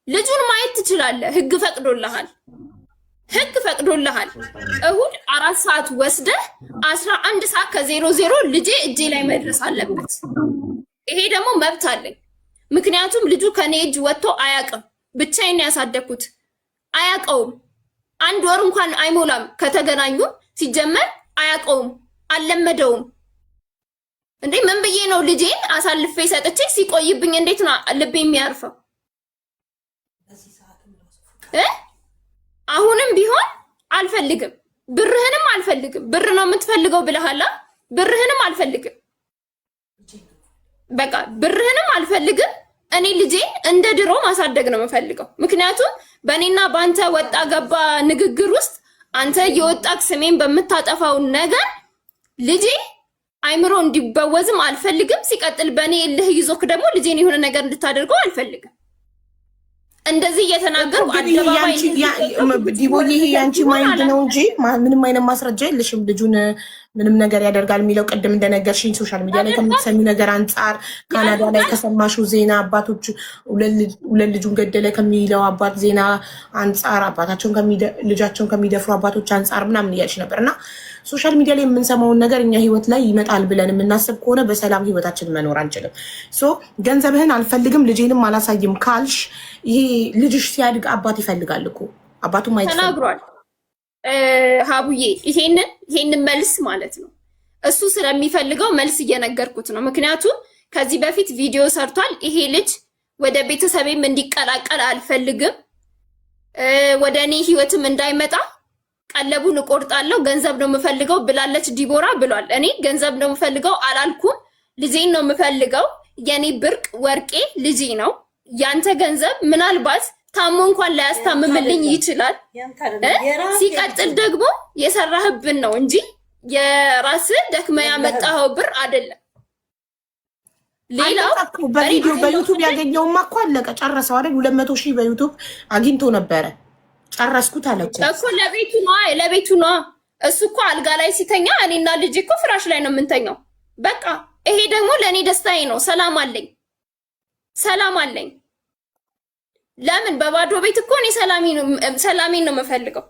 ልጁን ማየት ትችላለህ። ህግ ፈቅዶልሃል። እሁድ 4 ሰዓት ወስደህ 11 ሰዓት ከ00 ልጄ እጄ ላይ መድረስ አለበት። ይሄ ደግሞ መብት አለኝ። ምክንያቱም ልጁ ከኔ እጅ ወጥቶ አያውቅም። ብቻዬን ያሳደኩት አያውቀውም። 1 ወር እንኳን አይሞላም ከተገናኙ። ሲጀመር አያውቀውም፣ አልለመደውም። እንዴ ምን ብዬ ነው ልጄን አሳልፌ ሰጥቼ ሲቆይብኝ እንዴት ነው ልቤ የሚያርፈው? አሁንም ቢሆን አልፈልግም፣ ብርህንም አልፈልግም። ብር ነው የምትፈልገው ብለሃላ፣ ብርህንም አልፈልግም። በቃ ብርህንም አልፈልግም። እኔ ልጄን እንደ ድሮ ማሳደግ ነው የምፈልገው። ምክንያቱም በእኔና በአንተ ወጣ ገባ ንግግር ውስጥ አንተ የወጣክ ስሜን በምታጠፋው ነገር ልጄ አይምሮ እንዲበወዝም አልፈልግም። ሲቀጥል በእኔ እልህ ይዞክ ደግሞ ልጄን የሆነ ነገር እንድታደርገው አልፈልግም። እንደዚህ እየተናገርኩ አደባባይ ዲቦዬ ይሄ ያንቺ ማይንድ ነው እንጂ ምንም አይነት ማስረጃ የለሽም። ልጁን ምንም ነገር ያደርጋል የሚለው ቅድም እንደነገርሽኝ ሶሻል ሚዲያ ላይ ከምትሰሚ ነገር አንጻር ካናዳ ላይ ከሰማሽው ዜና አባቶች ሁለት ልጁን ገደለ ከሚለው አባት ዜና አንጻር ልጃቸውን ከሚደፍሩ አባቶች አንጻር ምናምን እያልሽ ነበር እና ሶሻል ሚዲያ ላይ የምንሰማውን ነገር እኛ ህይወት ላይ ይመጣል ብለን የምናስብ ከሆነ በሰላም ህይወታችን መኖር አንችልም። ገንዘብህን አልፈልግም ልጄንም አላሳይም ካልሽ ይሄ ልጅሽ ሲያድግ አባት ይፈልጋል እኮ አባቱ ማየት ተናግሯል። ሀቡዬ ይሄንን መልስ ማለት ነው እሱ ስለሚፈልገው መልስ እየነገርኩት ነው። ምክንያቱም ከዚህ በፊት ቪዲዮ ሰርቷል። ይሄ ልጅ ወደ ቤተሰቤም እንዲቀላቀል አልፈልግም፣ ወደ እኔ ህይወትም እንዳይመጣ ቀለቡን እቆርጣለሁ፣ ገንዘብ ነው የምፈልገው ብላለች ዲቦራ ብሏል። እኔ ገንዘብ ነው የምፈልገው አላልኩም፣ ልጄን ነው የምፈልገው። የኔ ብርቅ ወርቄ ልጄ ነው። ያንተ ገንዘብ ምናልባት ታሞ እንኳን ላያስታምምልኝ ይችላል። ሲቀጥል ደግሞ የሰራህብን ነው እንጂ የራስህ ደክመህ ያመጣኸው ብር አይደለም። ሌላው በዩቱብ ያገኘውማ እኮ አለቀ ጨረሰው አይደል? 200,000 በዩቱብ አግኝቶ ነበረ። ጨረስኩት አለ እኮ ለቤቱ ነው። እሱ እኮ አልጋ ላይ ሲተኛ እኔና ልጅ እኮ ፍራሽ ላይ ነው የምንተኛው። በቃ ይሄ ደግሞ ለእኔ ደስታዬ ነው። ሰላም አለኝ። ለምን በባዶ ቤት እኮ እኔ ሰላሜን ነው የምፈልገው።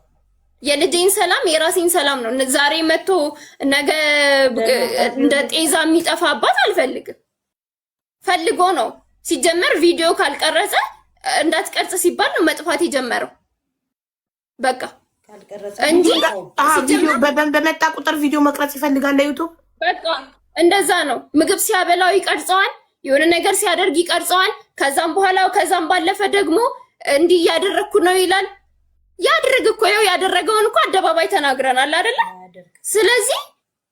የልጄን ሰላም የራሴን ሰላም ነው። ዛሬ መጥቶ ነገ እንደ ጤዛ የሚጠፋ አባት አልፈልግም። ፈልጎ ነው ሲጀመር ቪዲዮ ካልቀረጸ እንዳትቀርጽ ሲባል ነው መጥፋት የጀመረው። በቃ እንጂ በመጣ ቁጥር ቪዲዮ መቅረጽ ይፈልጋል ለዩቱብ። በቃ እንደዛ ነው። ምግብ ሲያበላው ይቀርጸዋል፣ የሆነ ነገር ሲያደርግ ይቀርጸዋል። ከዛም ባለፈ ደግሞ እንዲህ እያደረግኩ ነው ይላል። ያድርግ እኮ ይኸው ያደረገውን እኮ አደባባይ ተናግረናል አይደለ? ስለዚህ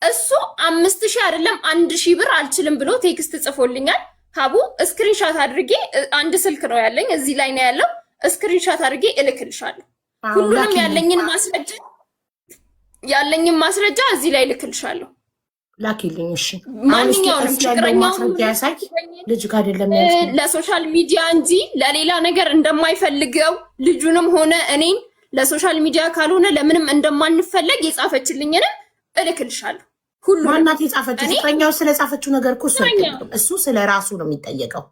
እሱ 5,000 አይደለም 1,000 ብር አልችልም ብሎ ቴክስት ጽፎልኛል። ሀቡ ስክሪንሻት አድርጌ አንድ ስልክ ነው ያለኝ እዚህ ላይ ነው ያለው። ስክሪንሻት አድርጌ እልክልሻለሁ። ሁሉንም ያለኝን ማስረጃ እዚህ ላይ እልክልሻለሁ። ላኪልኝ። እሺ ማንኛውንም ችግረኛው ማስረጃ ያሳይ ልጅ አይደለም ለሶሻል ሚዲያ እንጂ ለሌላ ነገር እንደማይፈልገው ልጁንም ሆነ እኔን ለሶሻል ሚዲያ ካልሆነ ለምንም እንደማንፈለግ የጻፈችልኝን እልክልሻለሁ። ሁሉ ማናት የጻፈችው? ፍቅረኛው ስለጻፈችው ነገር እኮ እሱ ስለ ራሱ ነው የሚጠየቀው።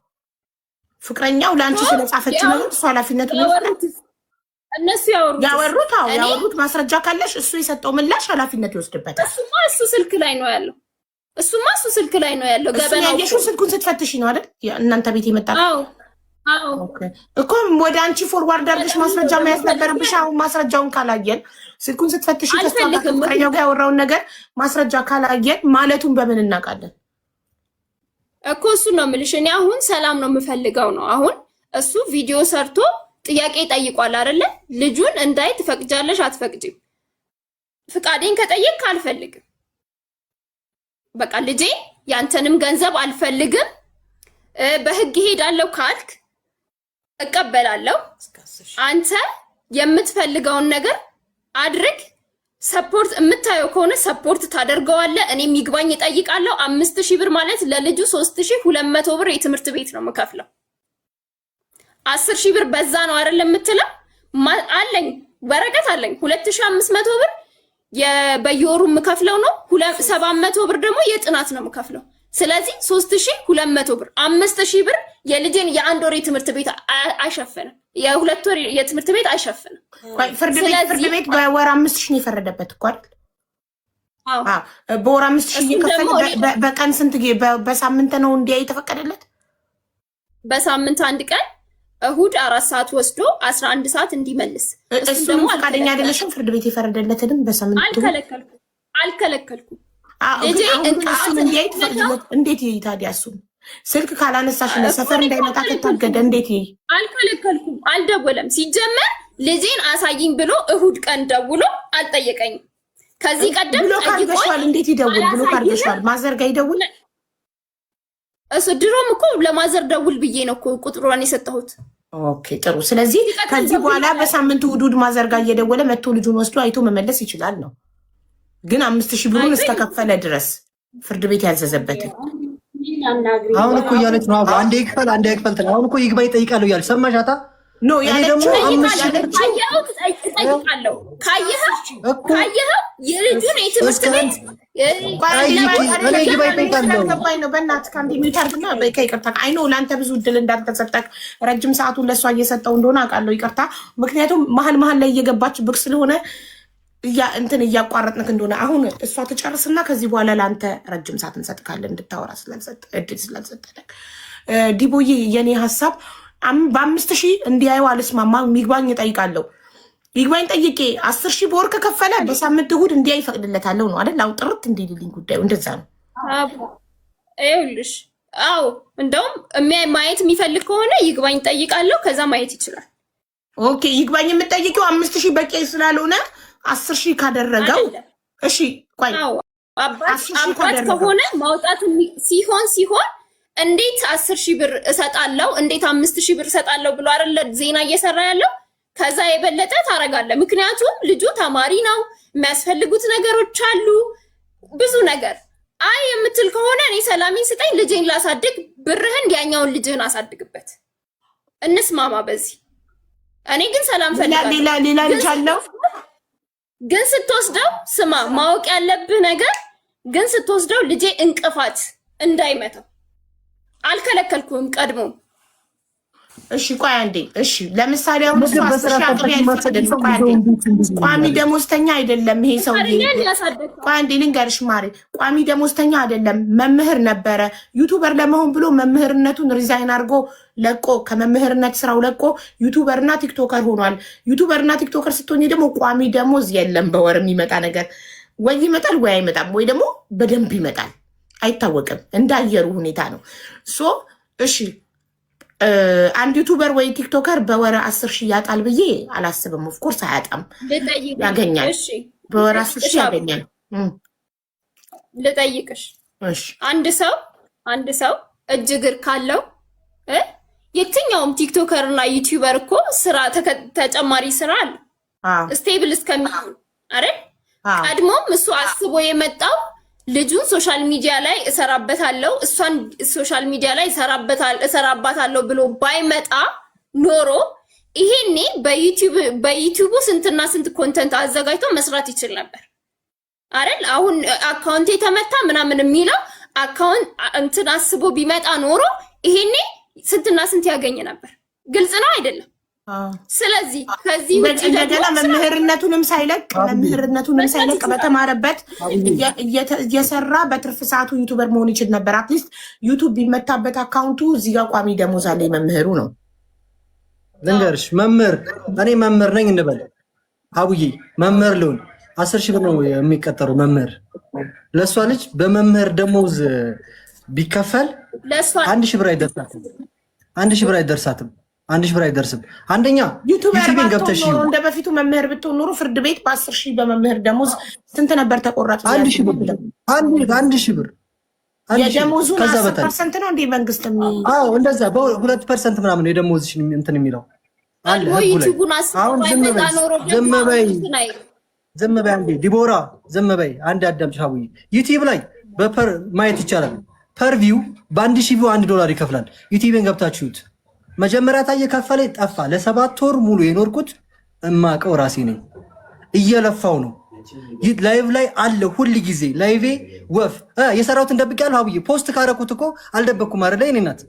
ፍቅረኛው ለአንቺ ስለጻፈችው ነገር እሱ ኃላፊነቱን ይወስዳል። እነሱ ያወሩት ማስረጃ ካለሽ እሱ የሰጠው ምላሽ ኃላፊነት ይወስድበታል። እሱ ስልክ ላይ ነው ያለው። ገበናው ያየሽው ስልኩን ስትፈትሽ ነው አይደል? እናንተ ቤት የመጣ እኮ ወደ አንቺ ፎርዋርድ አድርገሽ ማስረጃ መያዝ ነበረብሽ። አሁን ማስረጃውን ካላየን ስልኩን ስትፈትሽ ፍቅረኛው ጋር ያወራውን ነገር ማስረጃ ካላየን ማለቱን በምን እናውቃለን? እኮ እሱ ነው የምልሽ። እኔ አሁን ሰላም ነው የምፈልገው ነው። አሁን እሱ ቪዲዮ ሰርቶ ጥያቄ ጠይቋል አይደለ? ልጁን እንዳይ ትፈቅጃለሽ አትፈቅጂም? ፍቃዴን ከጠየቅ አልፈልግም። በቃ ልጄ ያንተንም ገንዘብ አልፈልግም። በህግ ሄዳለሁ ካልክ እቀበላለሁ። አንተ የምትፈልገውን ነገር አድርግ። ሰፖርት የምታየው ከሆነ ሰፖርት ታደርገዋለህ። እኔም ይግባኝ እጠይቃለሁ። 5,000 ብር ማለት ለልጁ 3,200 ብር የትምህርት ቤት ነው የምከፍለው። 10,000 ብር በዛ ነው አይደል የምትለው? አለኝ ወረቀት አለኝ። 2,500 ብር በየወሩ የምከፍለው ነው። 700 ብር ደግሞ የጥናት ነው የምከፍለው። ስለዚህ 3,200 ብር 5,000 ብር የልጄን የአንድ ወር የትምህርት ቤት አይሸፍንም። የ2 ወር የትምህርት ቤት አይሸፍንም። ፍርድ ቤት በወር 5,000 ነው የፈረደበት እኮ አይደል? በወር 5,000 እየከፈለ በቀን ስንት በሳምንት ነው እንዲያ የተፈቀደለት? በሳምንት አንድ ቀን እሁድ 4 ሰዓት ወስዶ 11 ሰዓት እንዲመልስ። እሱ ደግሞ ፈቃደኛ አይደለሽም? ፍርድ ቤት የፈረደለትንም በሳምንት አልከለከልኩም። እንዴት ይሄ ታዲያ? እሱም ስልክ ካላነሳሽለት ሰፈር እንዳይመጣ ከታገደ እንዴት ይሄ? አልከለከልኩም። አልደወለም። ሲጀመር ልጄን አሳይኝ ብሎ እሁድ ቀን ደውሎ አልጠየቀኝም። ከዚህ ቀደም ብሎ ካርገሽዋል። እንዴት ይደውል? ብሎ ካርገሽዋል። ማዘር ጋር ይደውል። እሱ ድሮም እኮ ለማዘር ደውል ብዬ ነው እኮ ቁጥሯን የሰጠሁት። ኦኬ ጥሩ። ስለዚህ ከዚህ በኋላ በሳምንቱ ውዱድ ማዘር ጋር እየደወለ መጥቶ ልጁን ወስዶ አይቶ መመለስ ይችላል ነው። ግን 5,000 ብሩን እስከከፈለ ድረስ ፍርድ ቤት ያዘዘበትን። አሁን እኮ እያለች ነው አንዴ ይክፈል አንዴ ይክፈል። አሁን እኮ ይግባኝ እጠይቃለሁ እያለች ሰማሻታ? ኖ ያለችው ካየኸው የልጁን የትምህርት ቤት ገባኝ ነው። በእናትህ ከአንድ ሚታርግና ከይቅርታ አይ ኖ ለአንተ ብዙ እድል እንዳልተሰጠህ ረጅም ሰዓቱን ለእሷ እየሰጠው እንደሆነ አውቃለሁ። ይቅርታ። ምክንያቱም መሀል ላይ እየገባች ብር ስለሆነ እንትን እያቋረጥንክ እንደሆነ አሁን እሷ ትጨርስና ከዚህ በኋላ ለአንተ ረጅም ሰዓት እንሰጥካለን እንድታወራ እድል ስላልሰጠነክ። ዲቦዬ የኔ ሀሳብ በ5000 እንዲያዩ አልስማማም። ይግባኝ እጠይቃለሁ። ይግባኝ ጠይቄ 10,000 በወር ከከፈለ በሳምንት እሑድ እንዲያይ ይፈቅድለታለሁ ነው አይደል? አሁን ጥርት እንዲልልኝ ጉዳዩ እንደዛ ነው። ይኸውልሽ፣ አዎ እንደውም ማየት የሚፈልግ ከሆነ ይግባኝ ጠይቃለሁ። ከዛ ማየት ይችላል። ኦኬ ይግባኝ የምጠይቀው 5000 በቂ ስላልሆነ 10,000 ካደረገው እሺ። ቆይ አባት ከሆነ ማውጣት ሲሆን እንዴት 10,000 ብር እሰጣለሁ እንዴት 5,000 ብር እሰጣለሁ ብሎ አይደለ ዜና እየሰራ ያለው። ከዛ የበለጠ ታረጋለህ። ምክንያቱም ልጁ ተማሪ ነው፣ የሚያስፈልጉት ነገሮች አሉ፣ ብዙ ነገር። አይ የምትል ከሆነ እኔ ሰላሜን ስጠኝ፣ ልጄን ላሳድግ፣ ብርህን ያኛውን ልጅህን አሳድግበት፣ እንስማማ በዚህ። እኔ ግን ሰላም ፈልጋለሁ። ሌላ ልጅ አለው ግን ስትወስደው ስማ፣ ማወቅ ያለብህ ነገር ግን ስትወስደው ልጄ እንቅፋት እንዳይመታው አልከለከልኩም ቀድሞ። እሺ ቆይ አንዴ። እሺ ለምሳሌ አሁን ቋሚ ደሞዝተኛ አይደለም ይሄ ሰው። ቆይ አንዴ ልንገርሽ ማሪ፣ ቋሚ ደሞዝተኛ አይደለም፣ መምህር ነበረ። ዩቱበር ለመሆን ብሎ መምህርነቱን ሪዛይን አድርጎ ለቆ ከመምህርነት ስራው ለቆ ዩቱበርና ቲክቶከር ሆኗል። ዩቱበርና ቲክቶከር ስትሆኝ ደግሞ ቋሚ ደሞዝ የለም። በወር የሚመጣ ነገር ወይ ይመጣል ወይ አይመጣም፣ ወይ ደግሞ በደንብ ይመጣል፣ አይታወቅም። እንዳየሩ ሁኔታ ነው። ሶ እሺ አንድ ዩቱበር ወይ ቲክቶከር በወር 10,000 ያጣል ብዬ አላስብም። ኦፍኮርስ አያጣም፣ ያገኛል። በወር 10,000 ያገኛል። ልጠይቅሽ፣ አንድ ሰው እጅ እግር ካለው የትኛውም ቲክቶከር እና ዩቲዩበር እኮ ስራ ተጨማሪ ስራ አለ ስቴብል እስከሚሆን አይደል? ቀድሞም እሱ አስቦ የመጣው ልጁን ሶሻል ሚዲያ ላይ እሰራበታለሁ እሷን ሶሻል ሚዲያ ላይ እሰራባታለሁ ብሎ ባይመጣ ኖሮ ይሄኔ በዩቲዩቡ ስንትና ስንት ኮንተንት አዘጋጅቶ መስራት ይችል ነበር አይደል? አሁን አካውንቴ ተመታ ምናምን የሚለው አካውንት እንትን አስቦ ቢመጣ ኖሮ ይሄኔ ስንትና ስንት ያገኝ ነበር። ግልጽ ነው አይደለም? ስለዚህ ከዚህ ውጭ እንደገና መምህርነቱንም ሳይለቅ በተማረበት እየሰራ በትርፍ ሰዓቱ ዩቱበር መሆን ይችል ነበር። አትሊስት ዩቱብ ቢመታበት አካውንቱ እዚህ ጋር ቋሚ ደሞዝ አለ መምህሩ ነው። ልንገርሽ እኔ መምህር ነኝ እንበል አቡዬ፣ መምህር ልሁን 10,000 ብር ነው የሚቀጠሩ መምህር። ለእሷ ልጅ በመምህር ደሞዝ ቢከፈል 1,000 ብር አይደርሳትም። 1,000 ብር አይደርሳትም። 1,000 ብር አይደርስም። አንደኛ ዩቲዩብን ገብተሽ እንደ በፊቱ መምህር ብትሆን ኖሮ ፍርድ ቤት በ10,000 በመምህር ደሞዝ ስንት ነበር ተቆራጭ? 1,000 ብር 1,000 ብር የደሞዙን 10% ነው እንደ መንግስት አዎ፣ እንደዛ በ2% ምናምን የደሞዝሽን እንትን የሚለው አለ ዩቲዩብን አሁን ዝም በይ አንዴ ዲቦራ፣ ዝም በይ አንዴ አዳምጪ። ሀቡይ ዩቲዩብ ላይ በፐር ማየት ይቻላል። ፐርቪው በ1,000 ቪው $1 ይከፍላል። ዩቲዩብን ገብታችሁት መጀመሪያ ታየ ከፈለ ጠፋ። ለ7 ወር ሙሉ የኖርኩት እማቀው ራሴ ነኝ። እየለፋው ነው። ላይቭ ላይ አለ ሁሉ ጊዜ ላይቬ ወፍ የሰራሁትን ደብቄያለሁ። ሀቡዬ ፖስት ካረኩት እኮ አልደበኩም አይደለ? እኔ ናት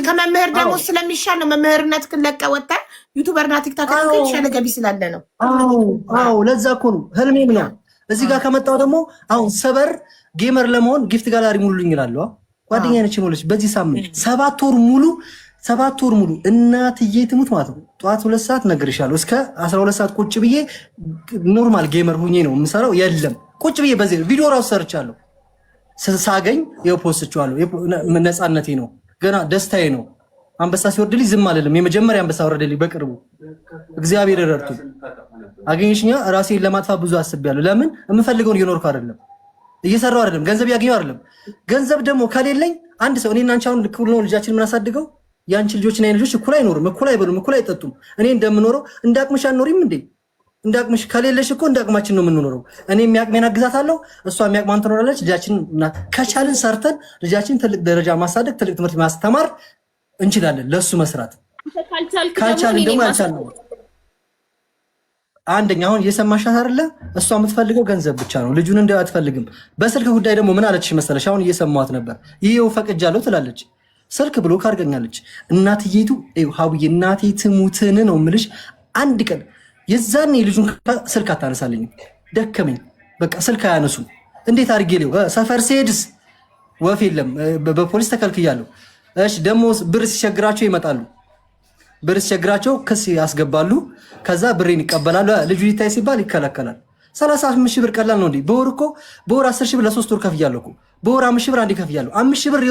ከመምህር ደግሞ ስለሚሻል ነው። መምህርነት ለቀ ወጣ ዩቱበርና ቲክቶከር የተሻለ ገቢ ስላለ ነው። አዎ ለዛ እኮ ነው ህልሜም ነው። እዚህ ጋር ከመጣው ደግሞ አሁን ሰበር ጌመር ለመሆን ጊፍት ጋላሪ ሙሉልኝ እላለሁ። ጓደኛዬ ነች ሞለች። በዚህ ሳምንት 7 ወር ሙሉ እናትዬ ትሙት ማለት ነው። ጠዋት 2 ሰዓት ነግሬሻለሁ እስከ 12 ሰዓት ቁጭ ብዬ ኖርማል ጌመር ሁኜ ነው የምሰራው። የለም ቁጭ ብዬ በዚህ ቪዲዮ ራሱ ሰርቻለሁ። ሳገኝ የፖስትቻለሁ። ነፃነቴ ነው፣ ገና ደስታዬ ነው። አንበሳ ሲወርድልኝ ዝም አልልም። የመጀመሪያ አንበሳ ወረደልኝ በቅርቡ እግዚአብሔር ረድቶ አገኘሽኛ። ራሴን ለማጥፋት ብዙ አስቤያለሁ። ለምን የምፈልገውን እየኖርኩ አይደለም፣ እየሰራው አይደለም፣ ገንዘብ ያገኘው አይደለም። ገንዘብ ደግሞ ከሌለኝ አንድ ሰው እኔና አንቺ አሁን ልክል ነው ልጃችን የምናሳድገው። የአንቺ ልጆችና የኔ ልጆች እኩል አይኖሩም፣ እኩል አይበሉም፣ እኩል አይጠጡም። እኔ እንደምኖረው እንደ አቅምሽ አትኖሪም እንዴ? እንዳቅምሽ ከሌለሽ እኮ እንዳቅማችን ነው የምንኖረው። እኔ የሚያቅሜን አግዛታለሁ፣ እሷ የሚያቅማን ትኖራለች። ልጃችን ከቻልን ሰርተን ልጃችን ትልቅ ደረጃ ማሳደግ፣ ትልቅ ትምህርት ማስተማር እንችላለን። ለሱ መስራት ካልቻልን ደግሞ ያልቻልነው አንደኛ አሁን እየሰማሻት አይደለ? እሷ የምትፈልገው ገንዘብ ብቻ ነው። ልጁን እንደው አትፈልግም። በስልክ ጉዳይ ደግሞ ምን አለችሽ መሰለሽ? አሁን እየሰማኋት ነበር። ይሄው ፈቅጃለሁ ትላለች። ስልክ ብሎክ አድርገኛለች። እናትዬቱ ሀቡዬ እናቴ ትሙትን ነው የምልሽ። አንድ ቀን የዛኔ ልጁን ስልክ አታነሳልኝ። ደከመኝ በቃ ስልክ አያነሱም። እንዴት አድርጌ ሊው ሰፈር ሲሄድስ ወፍ የለም። በፖሊስ ተከልክያለሁ። እሺ ደግሞ ብር ሲቸግራቸው ይመጣሉ። ብር ሲቸግራቸው ክስ ያስገባሉ። ከዛ ብሬን ይቀበላሉ። ልጁ ሊታይ ሲባል ይከለከላል። 35 ሺህ ብር ቀላል ነው እንዴ? በወር እኮ በወር 10 ሺህ ብር ለ3 ወር ከፍያለሁ እኮ። በወር 5 ሺህ ብር አንዴ ከፍያለሁ። 5 ሺህ ብር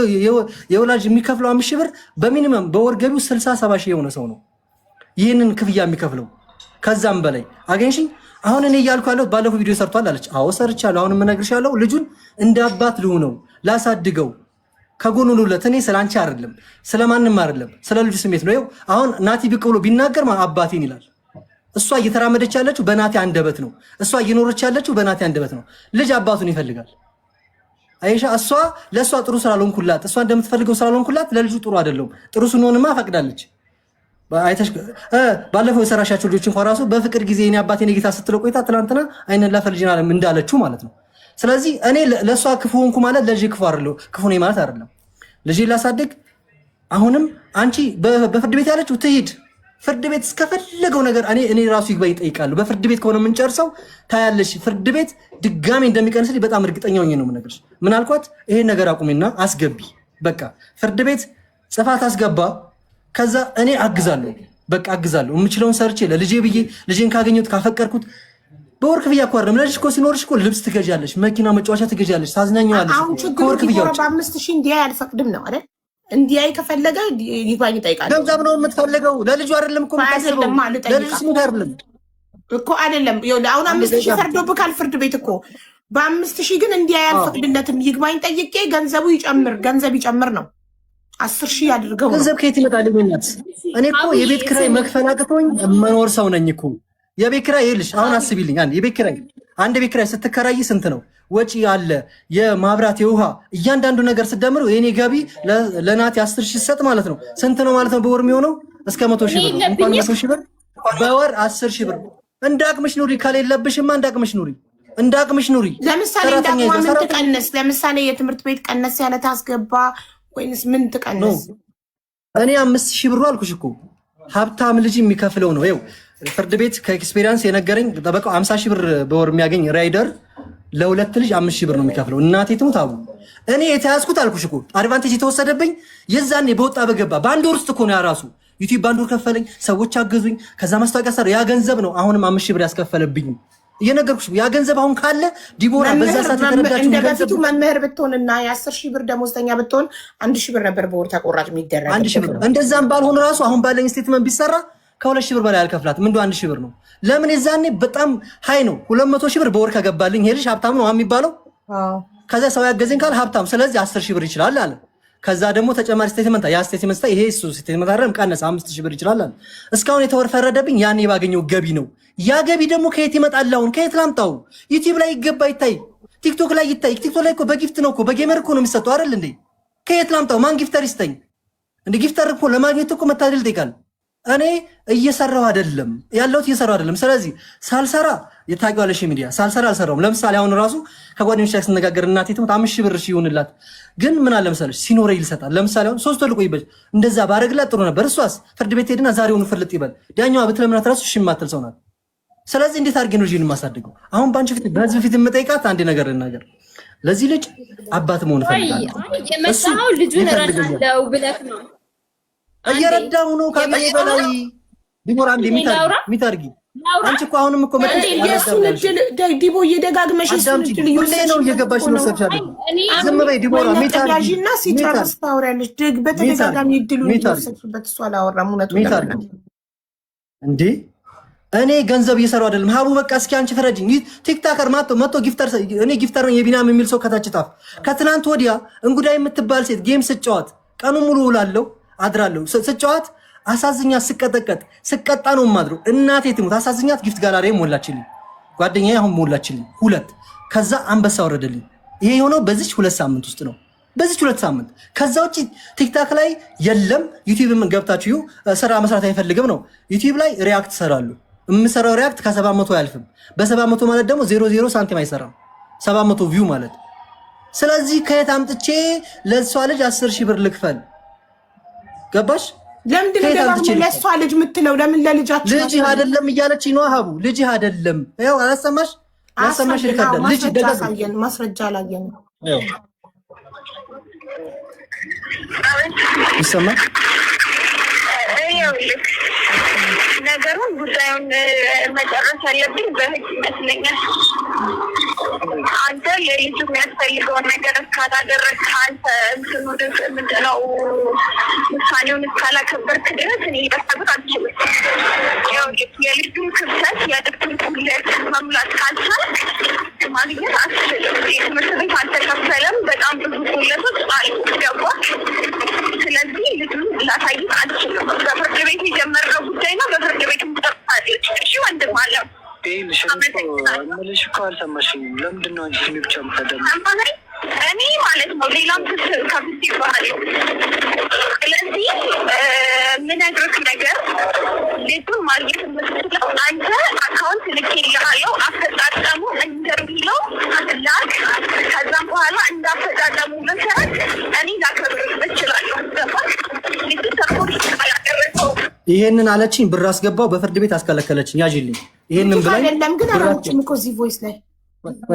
የወላጅ የሚከፍለው 5 ሺህ ብር በሚኒመም በወር ገቢው 60-70 ሺህ የሆነ ሰው ነው ይህንን ክፍያ የሚከፍለው። ከዛም በላይ አገኝሽኝ። አሁን እኔ እያልኩ ያለሁት ባለፈው ቪዲዮ ሰርቷል አለች። አዎ ሰርቻለሁ። አሁን የምነግርሻለሁ ልጁን እንደ አባት ልሁነው፣ ላሳድገው፣ ከጎኑ ልውለት። እኔ ስላንቺ አይደለም ስለማንም አይደለም ስለ ልጁ ስሜት ነው። ይኸው አሁን ናቲ ብቅ ብሎ ቢናገር አባቴን ይላል። እሷ እየተራመደች ያለችው በናቲ አንደበት ነው። እሷ እየኖረች ያለችው በናቲ አንደበት ነው። ልጅ አባቱን ይፈልጋል። አይሻ እሷ ለእሷ ጥሩ ስላልሆንኩላት፣ እሷ እንደምትፈልገው ስላልሆንኩላት ለልጁ ጥሩ አይደለም። ጥሩ ስንሆንማ ፈቅዳለች። ባለፈው የሰራሻቸው ልጆች እንኳን ራሱ በፍቅር ጊዜ እኔ አባቴን ጌታ ስትለው ቆይታ ትናንትና አይነን ላፈልጅና እንዳለችው ማለት ነው። ስለዚህ እኔ ለእሷ ክፉ ሆንኩ ማለት ለልጅ ክፉ አይደለሁ፣ ክፉ ነኝ ማለት አይደለም። ልጅ ላሳድግ። አሁንም አንቺ በፍርድ ቤት ያለችው ትሂድ ፍርድ ቤት እስከፈለገው ነገር እኔ ራሱ ይግባኝ እጠይቃለሁ። በፍርድ ቤት ከሆነ የምንጨርሰው ታያለሽ። ፍርድ ቤት ድጋሜ እንደሚቀንስልኝ በጣም እርግጠኛ ሆኜ ነው የምነግርሽ። ምን አልኳት? ይሄን ነገር አቁሚና አስገቢ። በቃ ፍርድ ቤት ጽፋት አስገባ። ከዛ እኔ አግዛለሁ፣ በቃ አግዛለሁ። የምችለውን ሰርቼ ለልጄ ብዬ ልጄን ካገኘሁት ካፈቀርኩት በወር ክፍያ እኮ አይደለም። ለልጅ እኮ ሲኖርሽ እኮ ልብስ ትገዣለሽ፣ መኪና መጫወቻ ትገዣለሽ፣ ታዝናኛዋለሽ። ከወር ክፍያው በ5,000 እንዲያይ አልፈቅድም ነው አይደል? እንዲያይ ከፈለገ ይግባኝ ይጠይቃል። ገንዘብ ነው የምትፈልገው። ለልጁ አይደለም እኮ የምታስበው። ለልጁ ስሙት አይደለም እኮ አይደለም። አሁን 5,000 ፈርዶብካል ፍርድ ቤት እኮ። በ5,000 ግን እንዲያይ አልፈቅድለትም። ይግባኝ ጠይቄ ገንዘቡ ይጨምር ነው 10,000 አድርገው። ገንዘብ ከየት ይመጣል? እናት እኔ እኮ የቤት ኪራይ መክፈል አቅቶኝ መኖር ሰው ነኝ እኮ። የቤት ኪራይ ይልሽ አሁን አስቢልኝ። አንድ ቤት ኪራይ ስትከራይ ስንት ነው ወጪ አለ? የማብራት የውሃ እያንዳንዱ ነገር ስደምረው የኔ ገቢ ለናቲ 10,000 ሰጥ ማለት ነው። ስንት ነው ማለት ነው በወር የሚሆነው? እስከ 100,000 ብር ነው። እንኳን 100,000 ብር በወር 10,000 ብር። እንዳቅምሽ ኑሪ። ከሌለብሽማ እንዳቅምሽ ኑሪ፣ እንዳቅምሽ ኑሪ። ለምሳሌ እንዳቅማ ምን ትቀንስ? ለምሳሌ የትምህርት ቤት ቀነስ ያለ ታስገባ ወይንስ ምን ትቀንስ? እኔ 5,000 ብሩ አልኩሽ እኮ ሀብታም ልጅ የሚከፍለው ነው። ይኸው ፍርድ ቤት ከኤክስፔሪንስ የነገረኝ ጠበቃው 50,000 ብር በወር የሚያገኝ ራይደር ለሁለት ልጅ 5,000 ብር ነው የሚከፍለው። እናቴ ትሙት አቡ እኔ የተያዝኩት አልኩሽ እኮ አድቫንቴጅ የተወሰደብኝ የዛኔ በወጣ በገባ በአንድ ወር ውስጥ እኮ ነው። ያራሱ ዩቲዩብ በአንድ ወር ከፈለኝ፣ ሰዎች አገዙኝ፣ ከዛ ማስታወቂያ ሰራ። ያ ገንዘብ ነው አሁንም 5,000 ብር ያስከፈለብኝ። እየነገርኩሽ ያ ገንዘብ አሁን ካለ ዲቦራ በዛ ሰዓት የተረዳችሁ እንደ በፊቱ መምህር ብትሆንና የ10,000 ብር ደሞዝተኛ ብትሆን 1,000 ብር ነበር በወር ተቆራጭ የሚደረግ። 1,000 ብር እንደዛም ባልሆነ ራሱ አሁን ባለኝ ስቴትመንት ቢሰራ ከ2,000 ብር በላይ አልከፍላትም። እንደው 1,000 ብር ነው። ለምን የዛኔ በጣም ሃይ ነው። 200,000 ብር በወር ከገባልኝ ይሄ ልጅ ሀብታም ነው የሚባለው። ከዛ ሰው ያገዘኝ ካል ሀብታም፣ ስለዚህ 10,000 ብር ይችላል አለ። ከዛ ደግሞ ተጨማሪ ስቴትመንት ያ ስቴትመንት ይሄ እሱ ስቴትመንት አይደለም ቀነሰ 5,000 ብር ይችላል አለ። እስካሁን የተወረፈረደብኝ ያኔ ባገኘው ገቢ ነው። ያ ገቢ ደግሞ ከየት ይመጣል? አሁን ከየት ላምጣው? ዩቲዩብ ላይ ይገባ ይታይ፣ ቲክቶክ ላይ ይታይ። ቲክቶክ ላይ እኮ በጊፍት ነው እኮ በጌመር እኮ ነው የሚሰጠው አይደል እንዴ? ከየት ላምጣው? ማን ጊፍተር ይስጠኝ እንዴ? ጊፍተር እኮ ለማግኘት እኮ መታደል ይጠይቃል። እኔ እየሰራው አይደለም ያለሁት እየሰራው አይደለም። ስለዚህ ሳልሰራ የታውቂዋለሽ ሚዲያ ሳልሰራ አልሰራውም። ለምሳሌ አሁን ራሱ ከጓደኞች ላይ ስነጋገር እናቴ ትሞት 5,000 ብር ይሁንላት፣ ግን ምን አለ መሰለሽ ሲኖረኝ ይልሰጣል። ለምሳሌ አሁን 3 ወር ልቆይበት እንደዛ ባረግላት ጥሩ ነበር። እሷስ ፍርድ ቤት ሄድና ዛሬውኑ ፍልጥ ይበል። ዳኛዋ ብትለምናት ራሱ እሺ የማትል ሰው ናት። ስለዚህ እንዴት አድርጌ ነው ልጅን የማሳድገው? አሁን ባንቺ ፊት በህዝብ ፊት የምጠይቃት አንድ ነገር ልናገር። ለዚህ ልጅ አባት መሆን እፈልጋለሁ። የመጣው ልጁን ረዳለው ብለህ ነው። እየረዳው ነው ካለ በላይ ዲቦራ አንዴ ሚታርጊ አንቺ እኮ አሁንም እኮ የእሱን እድል ዲቦ እየደጋግመሽ ነው እየገባሽ ነው። ሰብሻለ ዝም በይ ዲቦራ ሚታርጊና ሲጨርስ ታወሪያለሽ። በተደጋጋሚ እድሉ እየወሰድሽበት እሱ አላወራም። እውነቱን እንዴ እኔ ገንዘብ እየሰራው አይደለም። ሀቡ በቃ እስኪ አንቺ ፍረጅኝ። ቲክታከር መጥቶ ጊፍተር እኔ ጊፍተር ነኝ የቢናም የሚል ሰው ከታች ጣፍ። ከትናንት ወዲያ እንጉዳይ የምትባል ሴት ጌም ስጫወት ቀኑ ሙሉ ውላለሁ አድራለሁ ስጫወት አሳዝኛት ስቀጣ ነው ማድረው። እናቴ ትሙት አሳዝኛት ጊፍት ጋላሪ ሞላችልኝ፣ ጓደኛዬ አሁን ሞላችልኝ 2። ከዛ አንበሳ ወረደልኝ። ይሄ የሆነው በዚች 2 ሳምንት ውስጥ ነው። በዚች 2 ሳምንት። ከዛ ውጪ ቲክታክ ላይ የለም። ዩቲዩብም ገብታችሁ ስራ መስራት አይፈልግም ነው። ዩቲዩብ ላይ ሪያክት ሰራሉ። የምሰራው ሪያክት ከ700 አያልፍም። በ700 ማለት ደግሞ 00 ሳንቲም አይሰራም። 700 ቪው ማለት። ስለዚህ ከየት አምጥቼ ለሷ ልጅ 10,000 ብር ልክፈል? ገባሽ? ለምንድን ነው ደግሞ ለሷ ልጅ የምትለው? ለምን ለልጃችሁ ልጅ አይደለም እያለች ነው ሀቡ። ልጅ አይደለም። ያው አላሰማሽ ያሰማሽ ይከዳል። ልጅ ደጋግመን ማስረጃ አላየንም። ይሰማል። ነገሩን ጉዳዩን መጨረስ ያለብኝ በህግ ይመስለኛል። አንተ ለልጁ የሚያስፈልገውን ነገር እስካላደረግ አንተ ምንድነው ውሳኔውን እስካላከበርክ ድረስ እኔ በሰብት አልችልም። የልጁን ክብተት የልጁን ሁለት መሙላት ካልቻልክ ማግኘት አትችልም። ትምህርት ቤት አልተከፈለም። በጣም ብዙ ሁለቶች አሉ። ገባ? ስለዚህ ልጁን ላሳይት አልችልም። በፍርድ ቤት የጀመረው ጉዳይ ነው። በፍርድ ቤት ሙጠፋለች። እሺ ወንድም አለ ምልሽ እኮ አልሰማሽኝም። ለምንድን ነው አንቺ ስሜ ብቻ የምታዳምጪው? እኔ ማለት ነው ሌላም ክስ ከፍት ይባላል። ስለዚህ ምነግርህ ነገር ልጁን ማግኘት የምትችለው አንተ አካውንት ልኬልሃለሁ፣ አፈጻጸሙ እንደሚለው ላክ። ከዛም በኋላ እንዳፈጻጸሙ መሰረት እኔ ላከብርህ እችላለሁ። ልጁ ሰፖርት አላደረገው። ይሄንን አለችኝ፣ ብር አስገባው፣ በፍርድ ቤት አስከለከለችኝ። ያዥልኝ ይሄንን ብላኝ አይደለም ግን አላችኝ እኮ እዚህ ቮይስ ላይ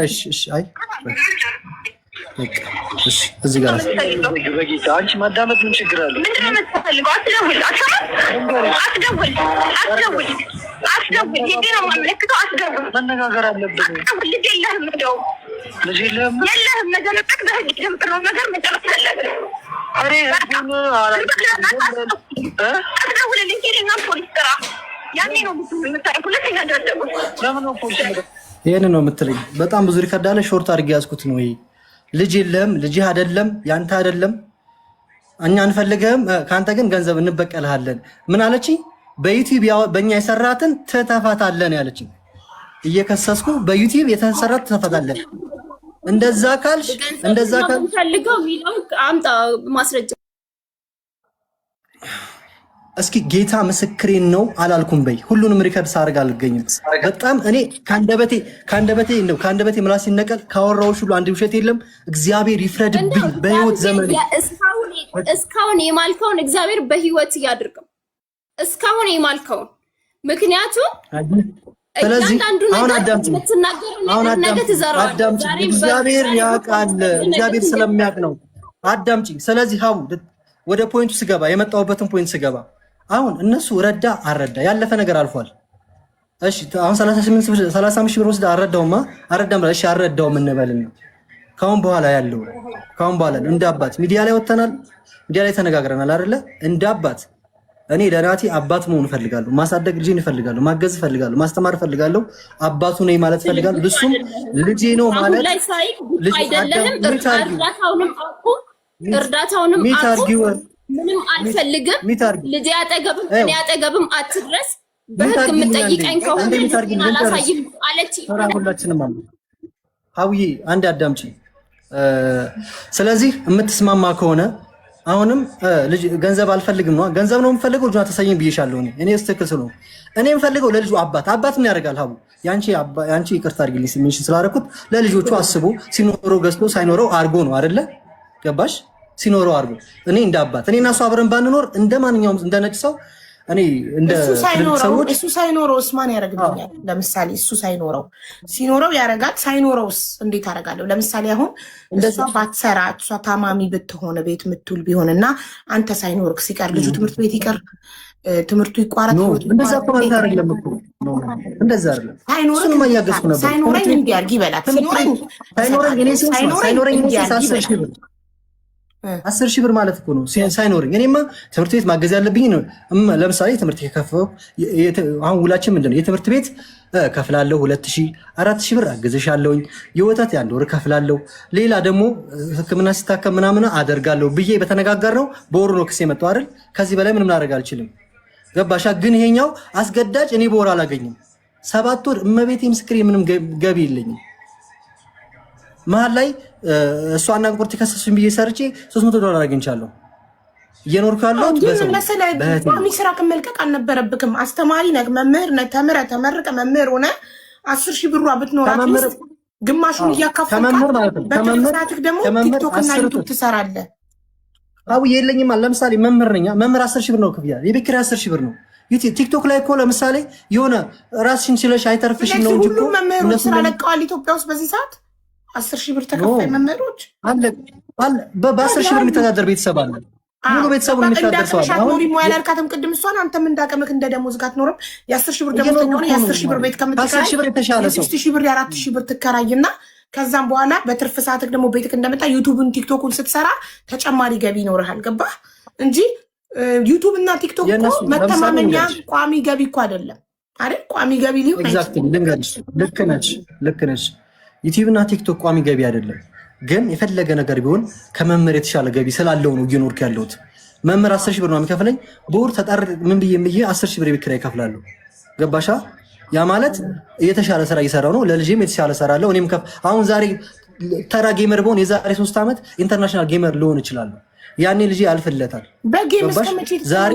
እሺ አይ እሺ እዚህ ጋር በጌታ አንቺ ማዳመጥ ምን ችግር አለ? ምንድን ነው የምትፈልገው? አስደውል። ሄዴ ነው የማመለክተው። አስደውል። መነጋገር አለብን። ልጅ የለህም፣ እንደው ልጅ የለህም። መዘለቀቅ በህግ ጀምጥነው ነገር መጨረስ አለብን። አስደውልልኝ። ሄደኛ ፖሊስ ጥራ። ያኔ ነው የምታየው። ሁለተኛ ደረደቁ ለምን ነው ፖሊስ ይሄንን ነው የምትለኝ? በጣም ብዙ ሪከርድ አለ። ሾርት አድርጌ ያዝኩት ነው ይሄ። ልጅ የለህም፣ ልጅህ አይደለም፣ ያንተ አይደለም፣ እኛ አንፈልግህም፣ ከአንተ ግን ገንዘብ እንበቀልሃለን። ምን አለችኝ? በዩቲዩብ በእኛ የሰራትን ትተፋታለን ያለችኝ። እየከሰስኩ በዩቲዩብ የተሰራት ትተፋታለን። እንደዛ ካልሽ እንደዛ ፈልገው ሚለው አምጣ ማስረጃ። እስኪ ጌታ ምስክሬን ነው አላልኩም በይ። ሁሉንም ሪከርድ ሳርግ አልገኝም። በጣም እኔ ከአንደበቴ ምላስ ሲነቀል ካወራዎች ሁሉ አንድ ውሸት የለም። እግዚአብሔር ይፍረድብኝ በህይወት ዘመኔ። እስካሁን የማልከውን እግዚአብሔር በህይወት ያድርገው። እስካሁን የማልከውን ምክንያቱም ስለዚህ አሁን አዳምጪኝ፣ እግዚአብሔር ያውቃል። እግዚአብሔር ስለሚያውቅ ነው። አዳምጪኝ። ስለዚህ ሀቡ ወደ ፖይንቱ ስገባ የመጣሁበትን ፖይንት ስገባ አሁን እነሱ ረዳ አረዳ ያለፈ ነገር አልፏል። እሺ አሁን 30 ሺህ ብር ወስዳ አረዳውማ አረዳም እሺ አረዳውም እንበልና ካሁን በኋላ ያለው ካሁን በኋላ እንደ አባት ሚዲያ ላይ ወተናል፣ ሚዲያ ላይ ተነጋግረናል አይደለ? እንደ አባት እኔ ለናቲ አባት መሆን እፈልጋለሁ፣ ማሳደግ ልጄን እፈልጋለሁ፣ ማገዝ እፈልጋለሁ፣ ማስተማር እፈልጋለሁ፣ አባቱ ነኝ ማለት እፈልጋለሁ። እሱም ልጄ ነው ማለት ልጅ አይደለም። እርዳታውንም አቁም። ምንም አልፈልግም። ልጄ አጠገብም እኔ አጠገብም አትድረስ። በህግ የምጠይቀኝ ከሆነ አላሳይም አለች። ሁላችንም አለ ሀውዬ አንድ አዳምጪ። ስለዚህ የምትስማማ ከሆነ አሁንም ልጅ ገንዘብ አልፈልግም ነው። ገንዘብ ነው የምፈልገው፣ ልጁን አታሳይም ብዬሻለሁ። እኔ ስትክል ስለሆነ እኔ የምፈልገው ለልጁ አባት ምን ያደርጋል? ሀቡ ያንቺ ይቅርታ አድርጊልኝ ሜንሽን ስላደረኩት፣ ለልጆቹ አስቦ ሲኖረው ገዝቶ ሳይኖረው አድርጎ ነው አይደለ? ገባሽ? ሲኖረው አድርጎ እኔ እንደ አባት እኔ እና እሱ አብረን ባንኖር እንደ ማንኛውም እንደ ነጭ ሰው እኔ እንደ እሱ ሳይኖረውስ ማን ያደርግልኛል? ለምሳሌ እሱ ሲኖረው ያደርጋል። ሳይኖረውስ እንዴት አደርጋለሁ? ለምሳሌ አሁን እሷ ባትሰራ እሷ ታማሚ ብትሆን ቤት ምትውል ቢሆን እና አንተ ሳይኖርክ ሲቀር ልጁ ትምህርት ቤት ይቀር፣ ትምህርቱ ይቋረጥ። እንደዛ እኮ ማለት አይደለም እኮ እንደዛ አይደለም። ሳይኖረኝ እንዲህ አድርጊ ይበላት። ሳይኖረኝ 10 ሺህ ብር ማለት እኮ ነው ሳይኖርኝ። እኔማ ትምህርት ቤት ማገዝ ያለብኝ ነው። ለምሳሌ ትምህርት የከፈው አሁን ውላችን ምንድነው? የትምህርት ቤት ከፍላለሁ 2000 4000 ብር አገዝሻለሁኝ። የወተት የ1 ወር ከፍላለሁ። ሌላ ደግሞ ሕክምና ሲታከም ምናምን አደርጋለሁ ብዬ በተነጋገር ነው። በወሩ ነው ክስ የመጣው አይደል? ከዚህ በላይ ምንም ላደርግ አልችልም። ገባሻ? ግን ይሄኛው አስገዳጅ እኔ በወር አላገኝም። 7 ወር እመቤቴ ምስክሬ ምንም ገቢ የለኝም። መሀል ላይ እሷና ቁርጥ ከሰሱኝ ብዬ ሰርቼ $300 አግኝቻለሁ። እየኖርኩ ያለሁት ቋሚ ስራ ከመልቀቅ አልነበረብክም። አስተማሪ ነህ፣ መምህር ነህ፣ ተመርቀ መምህር ሆነ 10,000 ብሯ ብትኖራት ግማሹን እያካፈልክ በትርፍራትህ ደግሞ ቲክቶክ እና ዩቱብ ትሰራለህ። አው የለኝም። ለምሳሌ መምህር ነኝ። መምህር 10,000 ብር ነው ክፍያ፣ የቤት ኪራይ 10,000 ብር ነው። ቲክቶክ ላይ እኮ ለምሳሌ የሆነ ራስሽን ችለሽ አይተርፍሽም ነው እንጂ ሁሉ መምህሮች ስራ ለቀዋል ኢትዮጵያ ውስጥ በዚህ ሰዓት 10,000 ብር ተከፋይ መምህሮች አለ። በ10,000 ብር የሚተዳደር ቤተሰብ አለ። ሙሉ ቤተሰቡን የሚተዳደር ሰው አለ። አሁን ሞያ ያልካተም ቅድም እሷን አንተም እንዳቀመክ እንደ ደሞዝ ጋር አትኖርም። የ10,000 ብር ደሞዝተኛ ሆነ የ10,000 ብር ቤት ከምትከራይ 10,000 ብር የተሻለ ሰው 6,000 ብር 4,000 ብር ትከራይና ከዛም በኋላ በትርፍ ሰዓትክ ደግሞ ቤትክ እንደመጣ ዩቲዩብን ቲክቶክን ስትሰራ ተጨማሪ ገቢ ይኖርሃል። ገባህ እንጂ ዩቲዩብ እና ቲክቶክ እኮ መተማመኛ ቋሚ ገቢ እኮ አይደለም አይደል? ቋሚ ገቢ ሊሆን አይችልም። ልክ ነች። ዩቲዩብ እና ቲክቶክ ቋሚ ገቢ አይደለም። ግን የፈለገ ነገር ቢሆን ከመምህር የተሻለ ገቢ ስላለው ነው እየኖርኩ ያለሁት። መምህር 10,000 ብር ነው የሚከፍለኝ በወር ተጣር ምን ብዬ 10,000 ብር የቤት ኪራይ እከፍላለሁ። ገባሻ? ያ ማለት የተሻለ ስራ እየሰራው ነው። ለልጄም የተሻለ እሰራለሁ። እኔም አሁን ዛሬ ተራ ጌመር በሆን የዛሬ 3 ዓመት ኢንተርናሽናል ጌመር ልሆን እችላለሁ። ያኔ ልጄ ያልፍለታል። በጌም እስከመቼ ዛሬ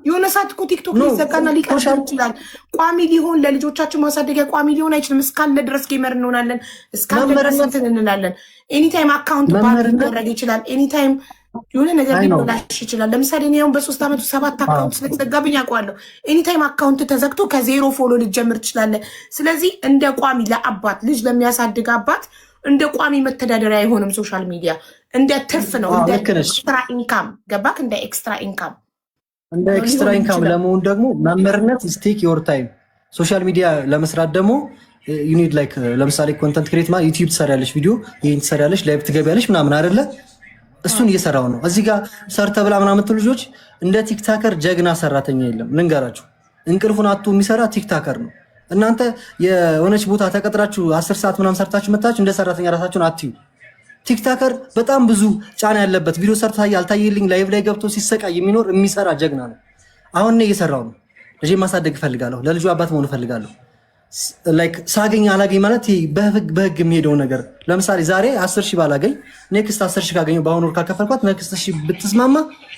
የሆነ ሰዓት እኮ ቲክቶክ ሊዘጋና ሊቀር ይችላል። ቋሚ ሊሆን ለልጆቻችን ማሳደጊያ ቋሚ ሊሆን አይችልም። እስካለ ድረስ ጌመር እንሆናለን። እስካለ ድረስ እንትን እንላለን። ኤኒታይም አካውንት ባንክ ሊደረግ ይችላል። ኤኒታይም የሆነ ነገር ሊበላሽ ይችላል። ለምሳሌ እኔ አሁን በ3 ዓመቱ 7 አካውንት ስለተዘጋብኝ አውቀዋለሁ። ኤኒታይም አካውንት ተዘግቶ ከዜሮ ፎሎ ልጀምር ትችላለህ። ስለዚህ እንደ ቋሚ ለአባት ልጅ ለሚያሳድግ አባት እንደ ቋሚ መተዳደሪያ አይሆንም። ሶሻል ሚዲያ እንደ ትርፍ ነው፣ እንደ ኤክስትራ ኢንካም። ገባክ? እንደ ኤክስትራ ኢንካም ለመሆን ደግሞ መምህርነት ስቴክ ዮር ታይም። ሶሻል ሚዲያ ለመስራት ደግሞ ዩኒድ ላይክ ለምሳሌ ኮንተንት ክሬት ማለት ዩቲዩብ ትሰሪያለሽ፣ ቪዲዮ ይሄን ትሰሪያለሽ፣ ላይቭ ትገቢያለሽ ምናምን አይደለ? እሱን እየሰራው ነው። እዚህ ጋር ሰርተ ብላ ምናምን ልጆች እንደ ቲክታከር ጀግና ሰራተኛ የለም። ልንገራችሁ፣ እንቅልፉን አጥቶ የሚሰራ ቲክታከር ነው። እናንተ የሆነች ቦታ ተቀጥራችሁ 10 ሰዓት ምናምን ሰርታችሁ መታችሁ እንደ ሰራተኛ ራሳችሁን አትዩ። ቲክታከር በጣም ብዙ ጫና ያለበት ቪዲዮ ሰርታ አልታየልኝ ላይቭ ላይ ገብቶ ሲሰቃይ የሚኖር የሚሰራ ጀግና ነው። አሁን እኔ እየሰራው ነው። ልጄ ማሳደግ እፈልጋለሁ። ለልጁ አባት መሆን እፈልጋለሁ። ላይክ ሳገኝ አላገኝ ማለት በህግ የሚሄደው ነገር። ለምሳሌ ዛሬ 10,000 ባላገኝ ኔክስት 10,000 ካገኘሁ በአሁኑ ወር ካከፈልኳት ኔክስት 10,000 ብትስማማ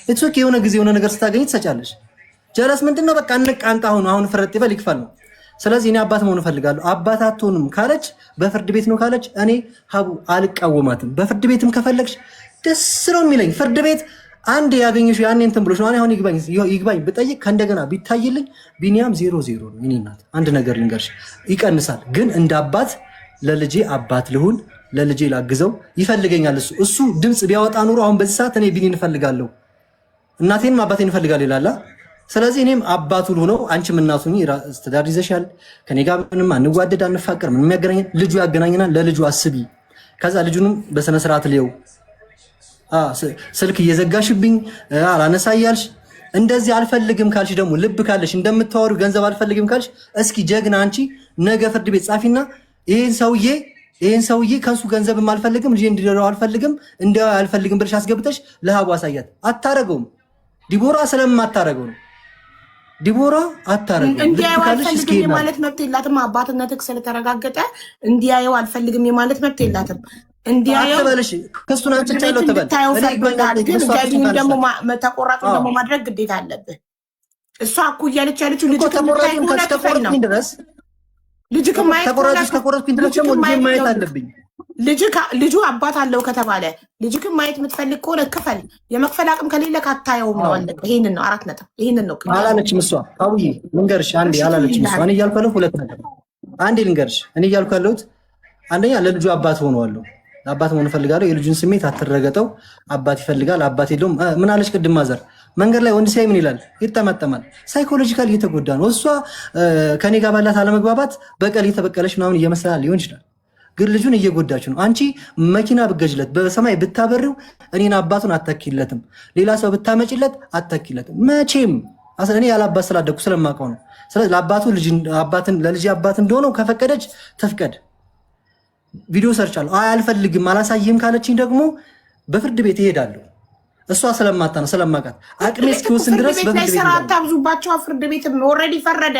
ኢትስ ኦኬ። የሆነ ጊዜ የሆነ ነገር ስታገኝ ትሰጫለሽ። ጀለስ ምንድነው? በቃ እንቃንቃ አሁን ፍረጥ ይበል ይክፈል ነው። ስለዚህ እኔ አባት መሆን እፈልጋለሁ። አባት አትሆንም ካለች በፍርድ ቤት ነው ካለች እኔ ሀቡ አልቃወማትም። በፍርድ ቤትም ከፈለግሽ ደስ ነው የሚለኝ። ፍርድ ቤት አንድ ያገኘሽ ያኔ እንትን ብሎሽ ነው። አሁን ይግባኝ ብጠይቅ ከእንደገና ቢታይልኝ ቢኒያም 0-0 ነው። እኔ እናት አንድ ነገር ልንገርሽ፣ ይቀንሳል። ግን እንደ አባት ለልጄ አባት ልሁን፣ ለልጄ ላግዘው ይፈልገኛል። እሱ ድምፅ ቢያወጣ ኑሮ አሁን በዚህ ሰዓት እኔ ቢኒን እፈልጋለሁ፣ እናቴንም አባቴን እፈልጋለሁ ይላል። ስለዚህ እኔም አባቱ ልሆነው፣ አንቺም እናቱ ትዳር ይዘሻል። ከኔ ጋር ምንም አንዋደድ አንፋቀር፣ ምንም ያገናኘን ልጁ ያገናኘናል። ለልጁ አስቢ። ከዛ ልጁንም በስነ ስርዓት ሊየው። ስልክ እየዘጋሽብኝ አላነሳ እያልሽ እንደዚህ አልፈልግም ካልሽ ደግሞ ልብ ካለሽ እንደምታወሩ ገንዘብ አልፈልግም ካልሽ እስኪ ጀግና አንቺ ነገ ፍርድ ቤት ጻፊና ይሄን ሰውዬ ከሱ ገንዘብም አልፈልግም ልጄ እንዲደረው አልፈልግም እንዲያው አልፈልግም ብለሽ አስገብተሽ ለሀቡ አሳያት። አታረገውም። ዲቦራ ስለማታረገው ነው። ዲቦራ አታረገው። እንዲያየው አልፈልግም የማለት መብት የላትም። አባትነትህ ስለተረጋገጠ እንዲያየው አልፈልግም የማለት መብት የላትም። እንዲያየው አትበልሽ። ከሱን አንጭቻለሁ ተበል ግን ገቢውን ደግሞ ተቆራጩን ደግሞ ማድረግ ግዴታ አለብህ። እሷ እኮ እያለች ያለችው ልጅ ከሞራይ ሆነ ክፈል ነው። ልጅ ከማየት ተቆራጭኩኝ ድረስ ደግሞ ልጅ ማየት አለብኝ። ልጁ አባት አለው ከተባለ ልጅክን ማየት የምትፈልግ ከሆነ ክፈል። የመክፈል አቅም ከሌለ ካታየውም ነው አለ። ይሄንን ነው 4 ነጥብ። ይሄንን ነው አላለችም እሷ። አውዬ ልንገርሽ አንዴ አላለችም እሷ። እኔ እያልኩ ያለሁት 2 ነገር አንዴ ልንገርሽ። እኔ እያልኩ ያለሁት አንደኛ ለልጁ አባት ሆነዋለሁ። አባት መሆን እፈልጋለሁ። የልጁን ስሜት አትረገጠው። አባት ይፈልጋል፣ አባት የለውም። ምን አለች ቅድም ማዘር? መንገድ ላይ ወንድ ሲያይ ምን ይላል? ይጠመጠማል። ሳይኮሎጂካል እየተጎዳ ነው። እሷ ከኔ ጋር ባላት አለመግባባት በቀል እየተበቀለች ምናምን እየመሰላል ሊሆን ይችላል። ግን ልጁን እየጎዳች ነው። አንቺ መኪና ብገጅለት በሰማይ ብታበሪው እኔን አባቱን አታኪለትም። ሌላ ሰው ብታመጪለት አታኪለትም መቼም። እኔ ያላባት ስላደኩ ስለማውቀው ነው። ስለዚህ ለአባቱ ለልጅ አባት እንደሆነው ከፈቀደች ተፍቀድ። ቪዲዮ ሰርቻለሁ። አልፈልግም አላሳይም ካለችኝ ደግሞ በፍርድ ቤት እሄዳለሁ። እሷ ስለማቃት አቅሜ እስኪወስን ድረስ በፍርድ ቤት ላይ ስራ አታብዙባቸው። ፍርድ ቤት ኦልሬዲ ፈረደ።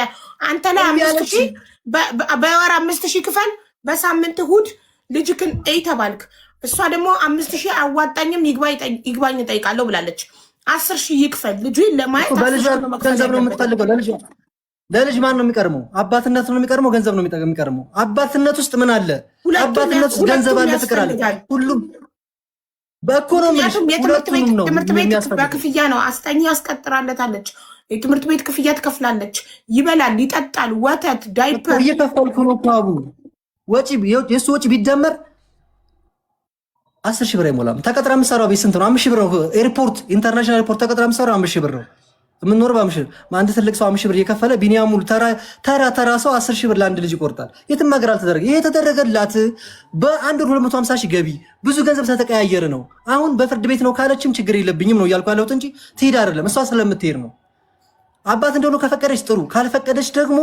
አንተ ላይ 5,000 በወር 5,000 ክፈል፣ በሳምንት እሑድ ልጅክን እይ ተባልክ። እሷ ደግሞ 5,000 አዋጣኝም ይግባኝ እጠይቃለሁ ብላለች። 10,000 ይክፈል ልጁ ለማየት። በልጅ ገንዘብ ነው የምትፈልገው። ለልጅ ማን ነው የሚቀርመው? አባትነት ነው የሚቀርመው? ገንዘብ ነው የሚቀርመው? አባትነት ውስጥ ምን አለ? አባትነት ውስጥ ገንዘብ አለ፣ ፍቅር አለ፣ ሁሉም በኢኮኖሚ ትምህርት ቤት በክፍያ ነው። አስጠኝ ያስቀጥራለታለች። የትምህርት ቤት ክፍያ ትከፍላለች። ይበላል፣ ይጠጣል፣ ወተት፣ ዳይፐር እየከፈልኩ ነው። ባቡ ወጪ የሱ ወጪ ቢደመር 10,000 ብር አይሞላም። ተቀጥራ የምትሰራው ቤት ስንት ነው? 5,000 ብር ነው። ኤርፖርት ኢንተርናሽናል ኤርፖርት ተቀጥራ የምትሰራው 5,000 ብር ነው። የምንኖር በ5,000 ብር። አንድ ትልቅ ሰው 5,000 ብር እየከፈለ ቢኒያም ሙሉ ተራ ሰው 10,000 ብር ለአንድ ልጅ ይቆርጣል። የትም ሀገር አልተደረገ። ይሄ የተደረገላት በአንድ ወር 250,000 ገቢ ብዙ ገንዘብ ተተቀያየረ ነው። አሁን በፍርድ ቤት ነው ካለችም ችግር የለብኝም ነው እያልኩ ያለሁት እንጂ ትሄድ አይደለም። እሷ ስለምትሄድ ነው። አባት እንደሆነ ከፈቀደች ጥሩ፣ ካልፈቀደች ደግሞ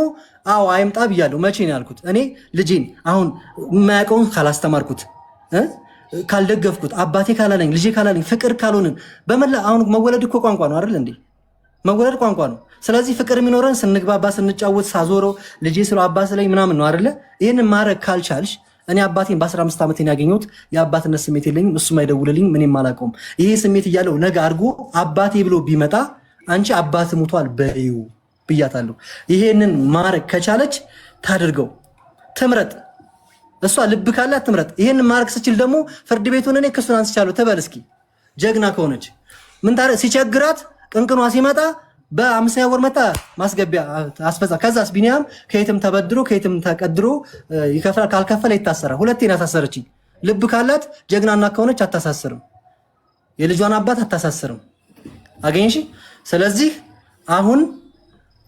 አዎ አይምጣ ብያለሁ። መቼ ነው ያልኩት? እኔ ልጄን አሁን የማያውቀውን ካላስተማርኩት ካልደገፍኩት አባቴ ካላለኝ ልጄ ካላለኝ ፍቅር ካልሆንን በመላ አሁን መወለድ እኮ ቋንቋ ነው አይደል እንዴ? መወለድ ቋንቋ ነው። ስለዚህ ፍቅር የሚኖረን ስንግባባ ስንጫወት ሳዞረው ልጄ ስለ አባት ላይ ምናምን ነው አይደለ? ይህንን ማድረግ ካልቻልሽ እኔ አባቴን በ15 ዓመት ያገኘሁት የአባትነት ስሜት የለኝም። እሱም አይደውልልኝ ምንም አላውቀውም። ይሄ ስሜት እያለው ነገ አድርጎ አባቴ ብሎ ቢመጣ አንቺ አባት ሙቷል በይው ብያታለሁ። ይሄንን ማድረግ ከቻለች ታድርገው፣ ትምረጥ። እሷ ልብ ካላት ትምረጥ። ይሄንን ማድረግ ስችል ደግሞ ፍርድ ቤቱን እኔ ክሱን አንስቻለሁ ትበል እስኪ። ጀግና ከሆነች ምን ታረ ሲቸግራት ቅንቅኗ ሲመጣ በ5ኛ ወር መጣ ማስገቢያ አስፈጻ። ከዛስ ቢኒያም ከየትም ተበድሮ ከየትም ተቀድሮ ይከፍላል። ካልከፈለ ይታሰራል። ሁለቴን ያሳሰረችኝ። ልብ ካላት ጀግናና ከሆነች አታሳስርም። የልጇን አባት አታሳስርም። አገኘሽ? ስለዚህ አሁን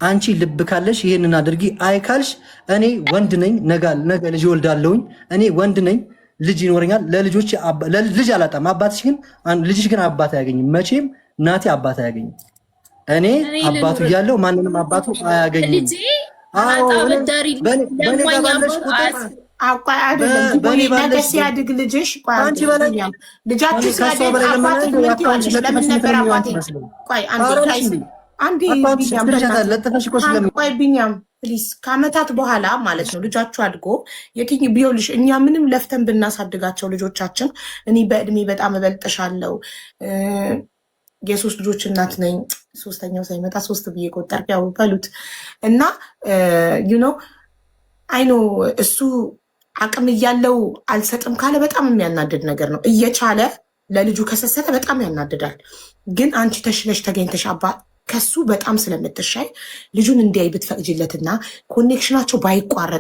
አንቺ ልብ ካለሽ ይሄንን አድርጊ። አይ ካልሽ እኔ ወንድ ነኝ፣ ነገ ልጅ ወልዳለሁኝ። እኔ ወንድ ነኝ፣ ልጅ ይኖረኛል። ለልጆች ልጅ አላጣም። ልጅሽ ግን አባት አያገኝም መቼም። ናቲ አባት አያገኝም። እኔ አባቱ እያለሁ ማንንም አባቱ አያገኝም። ሲያድግ ልጅሽ ልጃችሁ ሲያድግ ለምን ነበር አባቴ? ቆይ ቢኒያም ፕሊዝ፣ ከአመታት በኋላ ማለት ነው ልጃችሁ አድጎ ቢሆንልሽ እኛ ምንም ለፍተን ብናሳድጋቸው ልጆቻችን፣ እኔ በእድሜ በጣም እበልጥሻለሁ፣ የ3 ልጆች እናት ነኝ፣ 3ኛው ሳይመጣ 3 ብዬ ቆጠር ያው በሉት እና አይኖ እሱ አቅም እያለው አልሰጥም ካለ በጣም የሚያናድድ ነገር ነው። እየቻለ ለልጁ ከሰሰተ በጣም ያናድዳል። ግን አንቺ ተሽለሽ ተገኝተሽ ከሱ በጣም ስለምትሻይ ልጁን እንዲያይ ብትፈቅጅለትና ኮኔክሽናቸው ባይቋረጥ